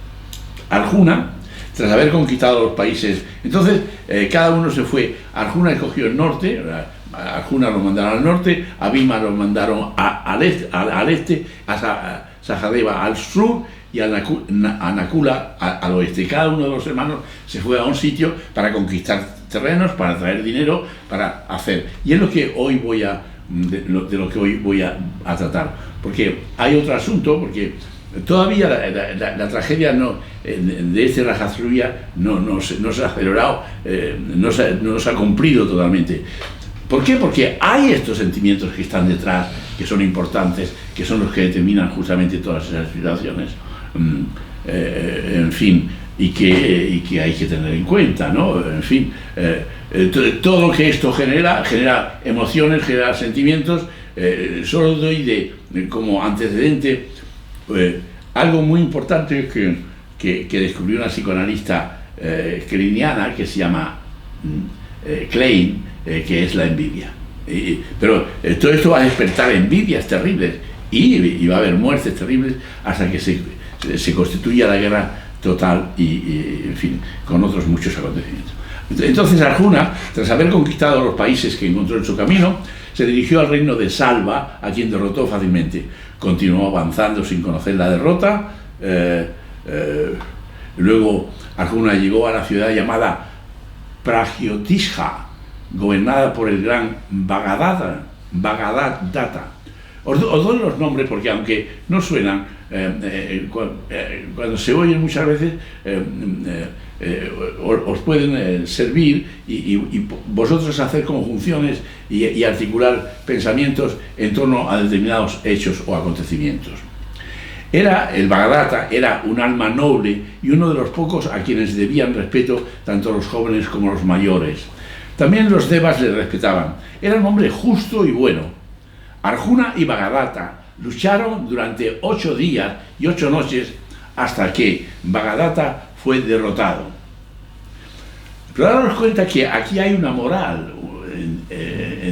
Arjuna, tras haber conquistado los países, entonces cada uno se fue. Arjuna escogió el norte, Arjuna lo mandaron al norte, a Bhima lo mandaron al este, a Sahadeva al sur, y a Nakula al oeste. Cada uno de los hermanos se fue a un sitio para conquistar terrenos, para traer dinero, para hacer. Y es lo que hoy de lo que hoy voy a tratar. Porque hay otro asunto, porque todavía la tragedia de este Raja Suya no se ha acelerado, no se ha cumplido totalmente. ¿Por qué? Porque hay estos sentimientos que están detrás, que son importantes, que son los que determinan justamente todas esas situaciones. En fin, y que hay que tener en cuenta, ¿no? En fin, todo lo que esto genera emociones, genera sentimientos. Solo doy como antecedente algo muy importante que descubrió una psicoanalista kleiniana que se llama Klein, que es la envidia. Pero todo esto va a despertar envidias terribles y va a haber muertes terribles hasta que se constituya la guerra total y en fin, con otros muchos acontecimientos. Entonces Arjuna, tras haber conquistado los países que encontró en su camino, se dirigió al reino de Salva, a quien derrotó fácilmente. Continuó avanzando sin conocer la derrota. Luego Arjuna llegó a la ciudad llamada Pragyotishka, gobernada por el gran Bhagadatta. Os doy los nombres porque, aunque no suenan, cuando se oyen muchas veces os pueden servir y vosotros hacer conjunciones y articular pensamientos en torno a determinados hechos o acontecimientos. El Bhagadatta era un alma noble y uno de los pocos a quienes debían respeto tanto los jóvenes como los mayores. También los devas le respetaban. Era un hombre justo y bueno. Arjuna y Bhagadatta lucharon durante 8 días y 8 noches hasta que Bhagadatta fue derrotado. Pero daros cuenta que aquí hay una moral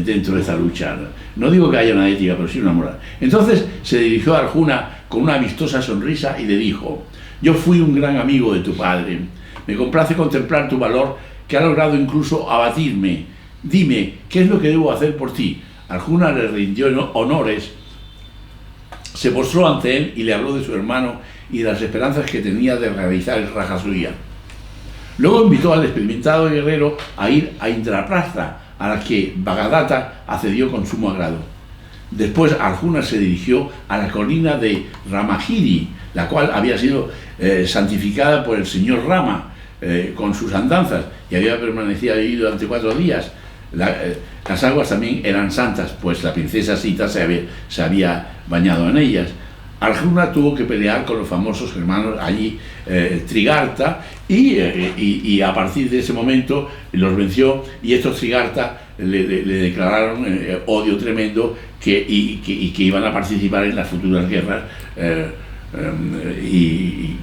dentro de esta lucha. No digo que haya una ética, pero sí una moral. Entonces se dirigió a Arjuna con una vistosa sonrisa y le dijo: yo fui un gran amigo de tu padre. Me complace contemplar tu valor, que ha logrado incluso abatirme. Dime, ¿qué es lo que debo hacer por ti? Arjuna le rindió honores, se postró ante él y le habló de su hermano y de las esperanzas que tenía de realizar el Raja Suya. Luego invitó al experimentado guerrero a ir a Indraprastha, a la que Bhagadatta accedió con sumo agrado. Después Arjuna se dirigió a la colina de Ramagiri, la cual había sido santificada por el señor Rama con sus andanzas y había permanecido allí durante 4 días. Las aguas también eran santas, pues la princesa Sita se había bañado en ellas. Arjuna tuvo que pelear con los famosos hermanos allí, Trigarta, y a partir de ese momento los venció, y estos Trigarta le declararon odio tremendo y que iban a participar en las futuras guerras, y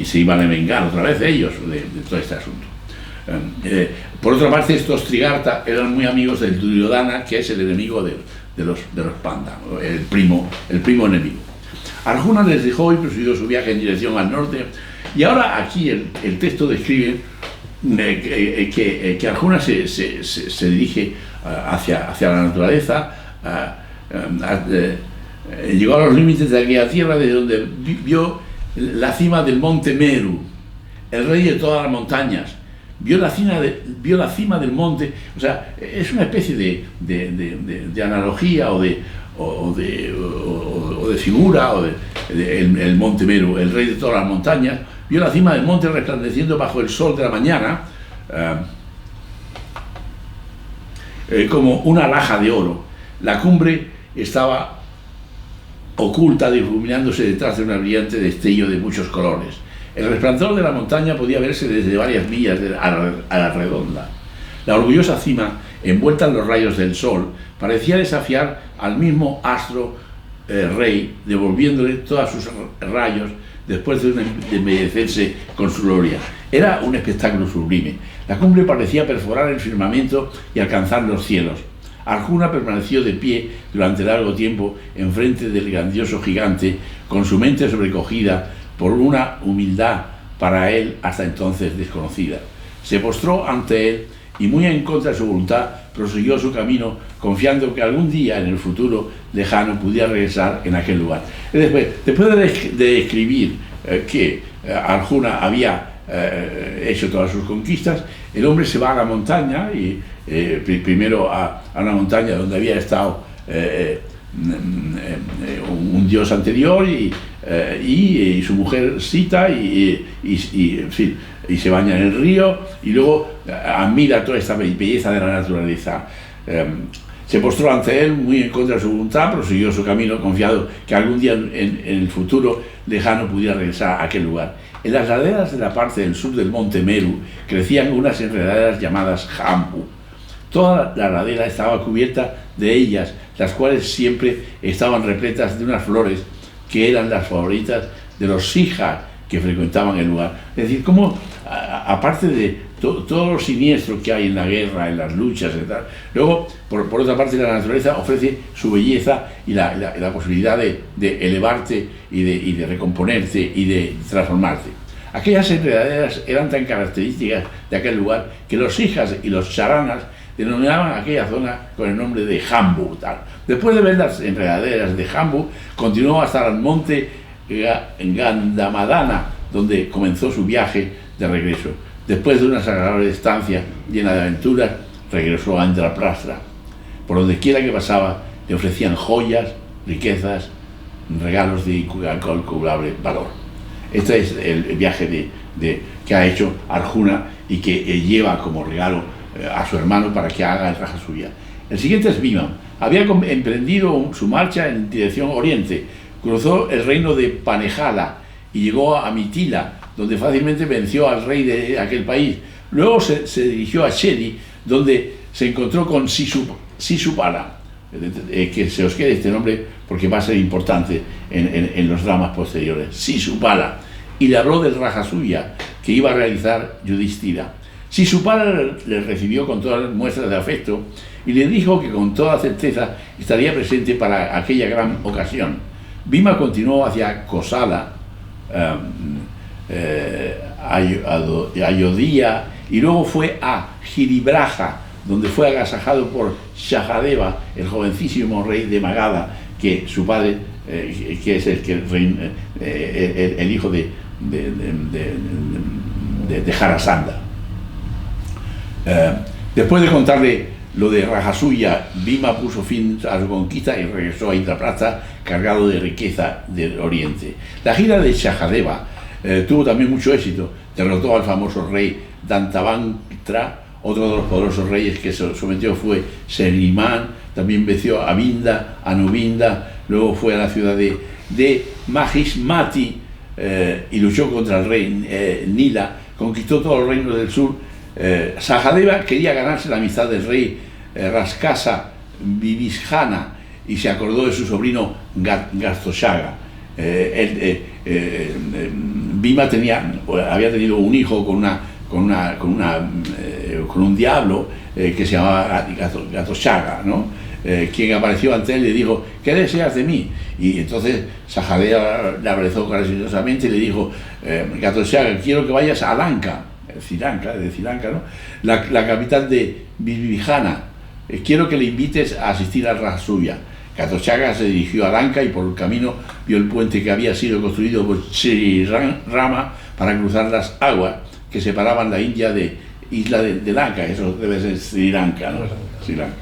se iban a vengar otra vez de ellos, de todo este asunto. Por otra parte, estos Trigarta eran muy amigos del Duryodhana, que es el enemigo de los Panda, el primo enemigo. Arjuna les dejó y prosiguió su viaje en dirección al norte, y ahora aquí el texto describe que Arjuna se dirige hacia la naturaleza, llegó a los límites de aquella tierra, de donde vio la cima del monte Meru, el rey de todas las montañas. Vio la cima del monte, o sea, es una especie de analogía o de figura, el monte Meru, el rey de todas las montañas. Vio la cima del monte resplandeciendo bajo el sol de la mañana, como una alhaja de oro. La cumbre estaba oculta, difuminándose detrás de un brillante destello de muchos colores. El resplandor de la montaña podía verse desde varias millas a la redonda. La orgullosa cima, envuelta en los rayos del sol, parecía desafiar al mismo astro rey, devolviéndole todos sus rayos después de embellecerse con su gloria. Era un espectáculo sublime. La cumbre parecía perforar el firmamento y alcanzar los cielos. Arjuna permaneció de pie durante largo tiempo enfrente del grandioso gigante, con su mente sobrecogida por una humildad para él hasta entonces desconocida. Se postró ante él y, muy en contra de su voluntad, prosiguió su camino, confiando que algún día en el futuro lejano pudiera regresar en aquel lugar. Después de escribir que Arjuna había hecho todas sus conquistas, el hombre se va a la montaña, y primero a una montaña donde había estado un dios anterior, y su mujer Sita, y se baña en el río, y luego admira toda esta belleza de la naturaleza. Se postró ante él, muy en contra de su voluntad, prosiguió su camino, confiado que algún día en el futuro lejano pudiera regresar a aquel lugar. En las laderas de la parte del sur del monte Meru crecían unas enredaderas llamadas jambu. Toda la ladera estaba cubierta de ellas, las cuales siempre estaban repletas de unas flores que eran las favoritas de los sijas que frecuentaban el lugar. Es decir, como aparte de todo lo siniestro que hay en la guerra, en las luchas y tal, luego, por otra parte, la naturaleza ofrece su belleza y la posibilidad de elevarte y de recomponerte y de transformarte. Aquellas enredaderas eran tan características de aquel lugar que los sijas y los charanas denominaban aquella zona con el nombre de Jambu. Después de ver las enredaderas de Jambu, continuó hasta el monte Gandamadana, donde comenzó su viaje de regreso. Después de una agradable estancia llena de aventuras, regresó a Indraprastha. Por donde quiera que pasaba, le ofrecían joyas, riquezas, regalos de incalculable valor. Este es el viaje que ha hecho Arjuna y que lleva como regalo a su hermano para que haga el Rajasuya. El siguiente es Bhima. Había emprendido su marcha en dirección oriente, cruzó el reino de Panejala y llegó a Mitila, donde fácilmente venció al rey de aquel país. Luego se dirigió a Shedi, donde se encontró con Sisupala, que se os quede este nombre porque va a ser importante en los dramas posteriores. Sisupala, y le habló del Rajasuya que iba a realizar Yudhishthira. Sisupala le recibió con todas las muestras de afecto y le dijo que con toda certeza estaría presente para aquella gran ocasión. Bhima continuó hacia Kosala, Ayodhya, y luego fue a Giribraja, donde fue agasajado por Shahadeva, el jovencísimo rey de Magadha, que su padre, que es el hijo de Jarasandha. Después de contarle lo de Rajasuya, Bhima puso fin a su conquista y regresó a Indraprastha cargado de riqueza del oriente. La gira de Shahadeva tuvo también mucho éxito. Derrotó al famoso rey Dantavantara, Otro de los poderosos reyes que se sometió fue Selimán, también venció a Binda, a Nubinda, luego fue a la ciudad de Mahismati y luchó contra el rey Nila, conquistó todos los reinos del sur. Sahadeva quería ganarse la amistad del rey Raskasa Vibhishana y se acordó de su sobrino Gastoshaga. Bhima había tenido un hijo con un diablo que se llamaba Gastoshaga, ¿no? Quien apareció ante él le dijo: ¿qué deseas de mí? Y entonces Sahadeva le abrazó cariñosamente y le dijo: Gastoshaga, quiero que vayas a Lanka, de Sri Lanka, ¿no? La capital de Vibhishana. Quiero que le invites a asistir al Raja Suya. Gastoshaga se dirigió a Lanka y por el camino vio el puente que había sido construido por Sri Rama para cruzar las aguas que separaban la India de isla de Lanka. Eso debe ser Sri Lanka, ¿no? Sri Lanka.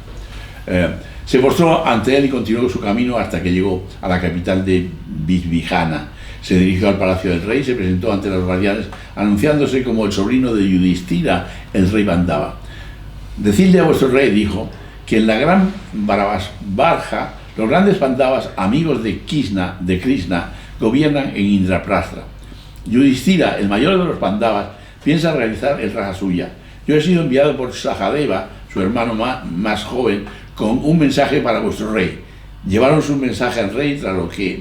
Se postró ante él y continuó su camino hasta que llegó a la capital de Vibhishana. Se dirigió al palacio del rey y se presentó ante los guardianes anunciándose como el sobrino de Yudhishthira, el rey Pandava. Decidle a vuestro rey, dijo, que en la gran Barja los grandes Pandavas, amigos de Krishna, gobiernan en Indraprastha. Yudhishthira, el mayor de los Pandavas, piensa realizar el Raja Suya. Yo he sido enviado por Sahadeva, su hermano más joven, con un mensaje para vuestro rey. Llevaron su mensaje al rey, tras lo que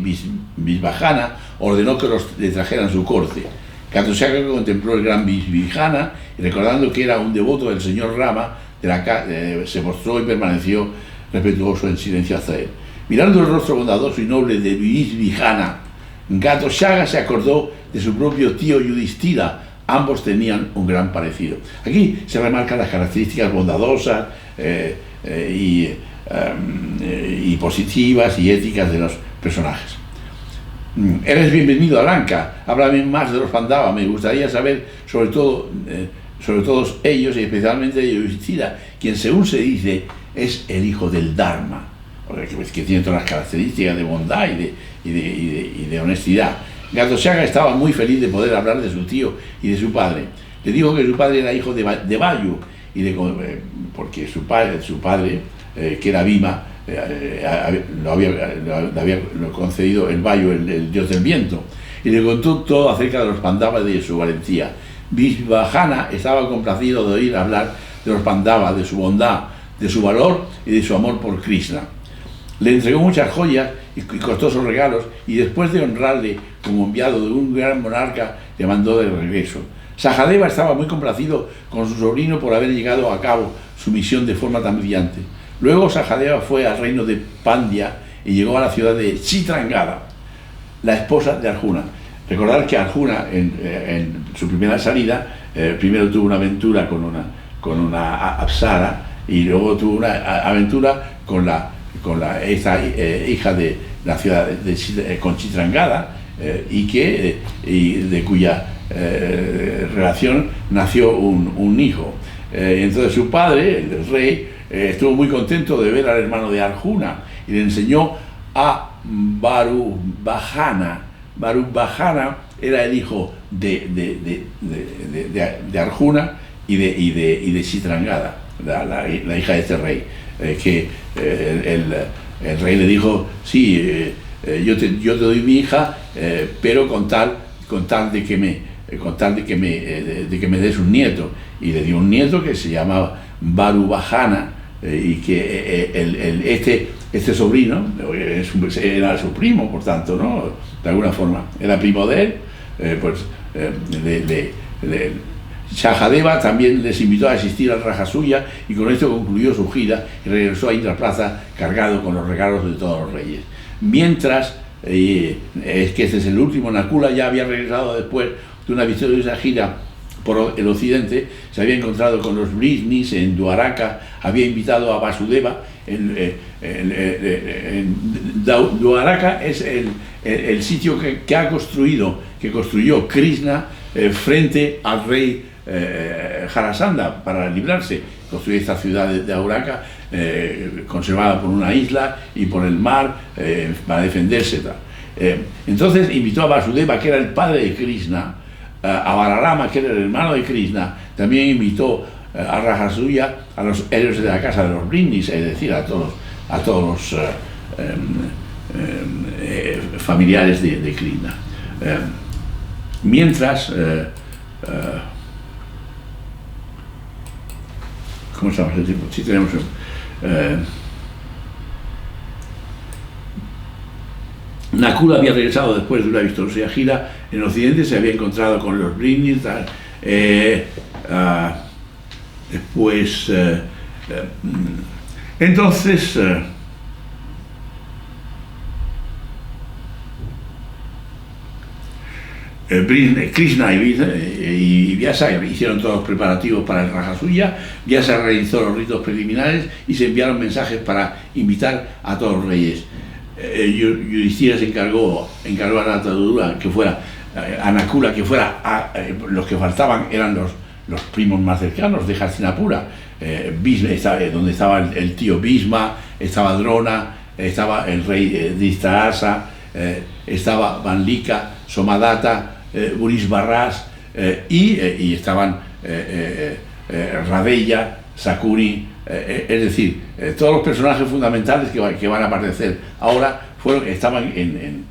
Vibhishana ordenó que le trajeran su corte. Gastoshaga contempló el gran Vibhishana y, recordando que era un devoto del señor Rama, se postró y permaneció respetuoso en silencio hasta él. Mirando el rostro bondadoso y noble de Vibhishana, Gastoshaga se acordó de su propio tío Yudhishthira. Ambos tenían un gran parecido. Aquí se remarcan las características bondadosas y positivas y éticas de los personajes. Eres bienvenido a Lanka. Háblame más de los Pandavas. Me gustaría saber sobre todos ellos y especialmente de Yudhishthira, quien según se dice es el hijo del Dharma, que tiene todas las características de bondad y de honestidad. Gastoshaga estaba muy feliz de poder hablar de su tío y de su padre. Le dijo que su padre era hijo de Vayu, porque su padre que era Bhima, le había concedido el Vayu, el dios del viento, y le contó todo acerca de los Pandavas y de su valentía. Vibhishana estaba complacido de oír hablar de los Pandavas, de su bondad, de su valor y de su amor por Krishna. Le entregó muchas joyas y costosos regalos, y después de honrarle como enviado de un gran monarca, le mandó de regreso. Sahadeva estaba muy complacido con su sobrino por haber llevado a cabo su misión de forma tan brillante. Luego Sahadeva fue al reino de Pandya y llegó a la ciudad de Chitrangada, la esposa de Arjuna. Recordar que Arjuna en su primera salida primero tuvo una aventura con una apsara y luego tuvo una aventura con esta hija de la ciudad con Chitrangada y de cuya relación nació un hijo. Entonces su padre, el rey, estuvo muy contento de ver al hermano de Arjuna y le enseñó a Varubhahana. Varubhahana era el hijo de Arjuna y de Chitrangada, la hija de este rey, que el rey le dijo: sí, yo te doy mi hija, pero con tal de que me des un nieto. Y le dio un nieto que se llamaba Varubhahana, y que este sobrino era su primo, por tanto, ¿no? De alguna forma era primo de él. Sahadeva también les invitó a asistir al Raja Suya, y con esto concluyó su gira y regresó a Indraprastha cargado con los regalos de todos los reyes. Mientras, es que este es el último, Nakula ya había regresado después de una victoriosa gira por el occidente, se había encontrado con los Vrishnis en Dwaraka, había invitado a Vasudeva. Dwaraka es el sitio que construyó Krishna frente al rey Jarasandha para librarse. Construyó esta ciudad de Dwaraka, conservada por una isla y por el mar, para defenderse. Entonces invitó a Vasudeva, que era el padre de Krishna, a Balarama, que era el hermano de Krishna. También invitó a Rajasuya a los héroes de la casa de los brindis, es decir, a todos los familiares de Krishna. Mientras, ¿cómo estamos el tiempo? Sí, tenemos Nakula había regresado después de una victoriosa gira en Occidente, se había encontrado con los brindis, después entonces Krishna y Vyasa hicieron todos los preparativos para el Rajasuya. Vyasa realizó los ritos preliminares y se enviaron mensajes para invitar a todos los reyes. Yudhishthira se encargó a Natadura que fuera a Nakula, que fuera los que faltaban eran los primos más cercanos de Hastinapura. Bhisma, donde estaba el tío Bhisma, estaba Drona, estaba el rey Dhritarashtra, estaba Vanlika, Somadatta, Burisbarras, y estaban Radeya, Sakuni, es decir, todos los personajes fundamentales que van a aparecer ahora estaban en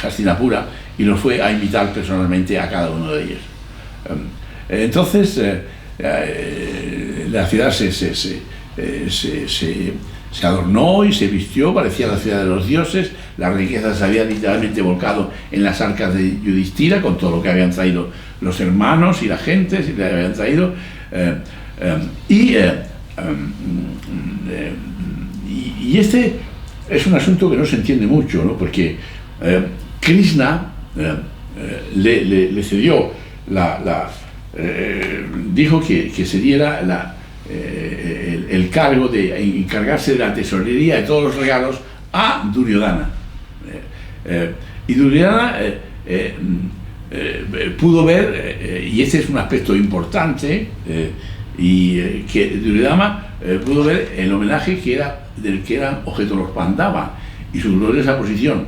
Hastinapura, y los fue a invitar personalmente a cada uno de ellos. Entonces la ciudad se adornó y se vistió, parecía la ciudad de los dioses. Las riquezas se habían literalmente volcado en las arcas de Yudhishthira, con todo lo que habían traído los hermanos y la gente, si le habían traído. Y este es un asunto que no se entiende mucho, ¿no? Porque Krishna le cedió dijo que se diera el cargo de encargarse de la tesorería de todos los regalos a Duryodhana. Y Duryodhana pudo ver, y este es un aspecto importante, que Duryodhana pudo ver el homenaje del que eran objeto los Pandava y su gloriosa posición.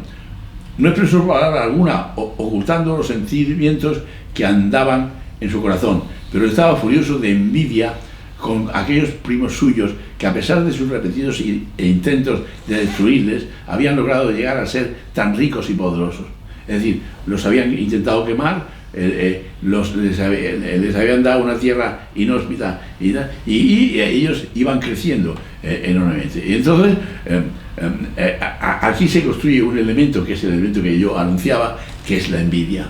No expresó palabra alguna, ocultando los sentimientos que andaban en su corazón, pero estaba furioso de envidia con aquellos primos suyos que, a pesar de sus repetidos intentos de destruirles, habían logrado llegar a ser tan ricos y poderosos. Es decir, los habían intentado quemar, les habían dado una tierra inhóspita y ellos iban creciendo enormemente. Y entonces aquí se construye un elemento, que es el elemento que yo anunciaba, que es la envidia.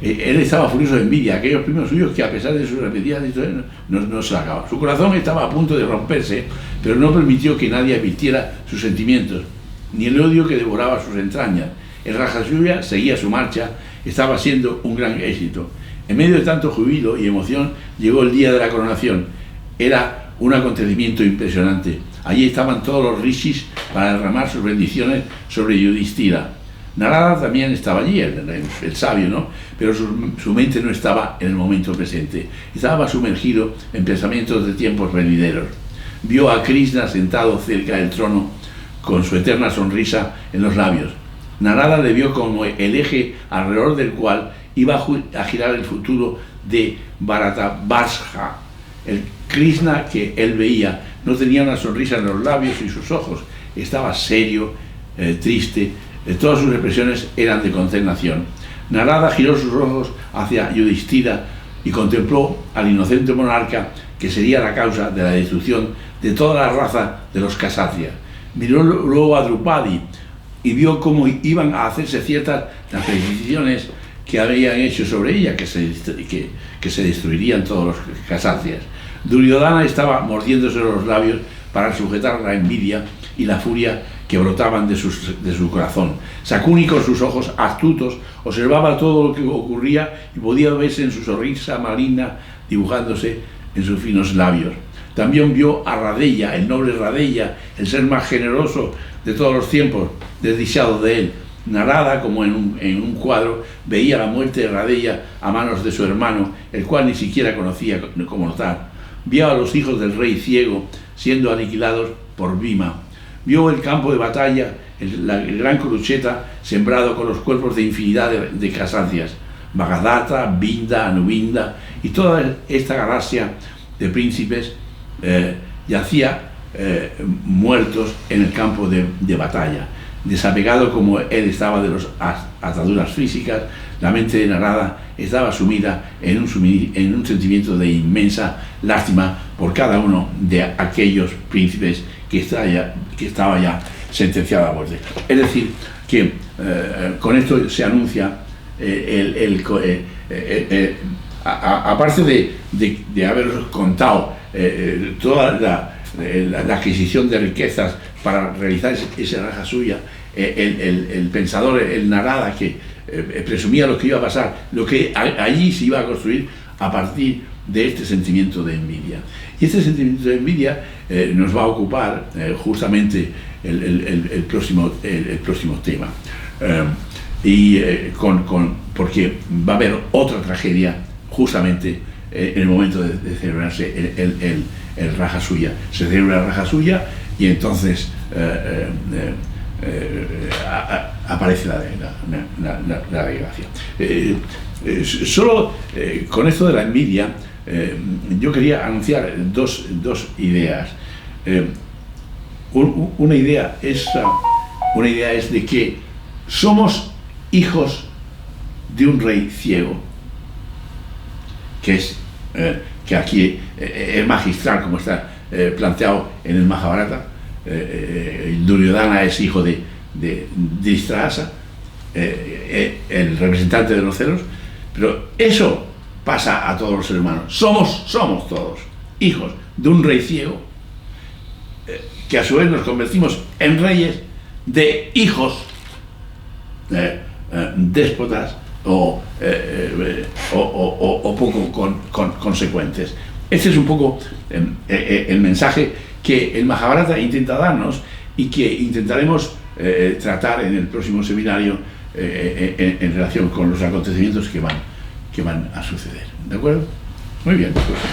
Él estaba furioso de envidia, aquellos primos suyos que, a pesar de sus repetidas historias, no se acababan. Su corazón estaba a punto de romperse, pero no permitió que nadie advirtiera sus sentimientos, ni el odio que devoraba sus entrañas. El Rajasuya seguía su marcha, estaba siendo un gran éxito. En medio de tanto júbilo y emoción llegó el día de la coronación. Era un acontecimiento impresionante. Allí estaban todos los rishis para derramar sus bendiciones sobre Yudhishthira. Narada también estaba allí, el sabio, ¿no? Pero su mente no estaba en el momento presente. Estaba sumergido en pensamientos de tiempos venideros. Vio a Krishna sentado cerca del trono con su eterna sonrisa en los labios. Narada le vio como el eje alrededor del cual iba a girar el futuro de Bharatavarsha. El Krishna que él veía no tenía una sonrisa en los labios y sus ojos. Estaba serio, triste. Todas sus expresiones eran de consternación. Narada giró sus ojos hacia Yudhishthira y contempló al inocente monarca que sería la causa de la destrucción de toda la raza de los Kshatriyas. Miró luego a Drupadi y vio cómo iban a hacerse ciertas las predicciones que habían hecho sobre ella, que se destruirían todos los Kshatriyas. Duryodhana estaba mordiéndose los labios para sujetar la envidia y la furia que brotaban de su corazón. Sakuni, con sus ojos astutos, observaba todo lo que ocurría y podía verse en su sonrisa maligna dibujándose en sus finos labios. También vio a Radeya, el noble Radeya, el ser más generoso de todos los tiempos, desdichado de él. Narada, como en un cuadro, veía la muerte de Radeya a manos de su hermano, el cual ni siquiera conocía como tal. Vio a los hijos del rey ciego siendo aniquilados por Bhima. Vio el campo de batalla, el gran Kurukshetra sembrado con los cuerpos de infinidad de Kshatriyas. Magadhata, Binda, Anubinda y toda esta galaxia de príncipes yacía muertos en el campo de batalla. Desapegado como él estaba de las ataduras físicas, la mente de Narada estaba sumida en un sentimiento de inmensa lástima por cada uno de aquellos príncipes que estaba ya sentenciado a muerte. Es decir, que con esto se anuncia aparte de haberos contado toda la adquisición de riquezas para realizar esa raja suya, el pensador, el Narada, que presumía lo que iba a pasar, lo que allí se iba a construir a partir de este sentimiento de envidia. Y este sentimiento de envidia nos va a ocupar justamente el próximo tema. Porque va a haber otra tragedia justamente en el momento de celebrarse el Raja Suya. Se celebra el Raja Suya y entonces aparece la desgracia. Solo con esto de la envidia, yo quería anunciar dos ideas. Una idea es de que somos hijos de un rey ciego, que aquí es magistral, como está planteado en el Mahabharata. Duryodhana es hijo de Dhritarashtra, el representante de los celos, pero eso pasa a todos los seres humanos. Somos todos hijos de un rey ciego, que a su vez nos convertimos en reyes de hijos déspotas o poco consecuentes. Este es un poco el mensaje que el Mahabharata intenta darnos y que intentaremos tratar en el próximo seminario en relación con los acontecimientos que van a suceder. ¿De acuerdo? Muy bien.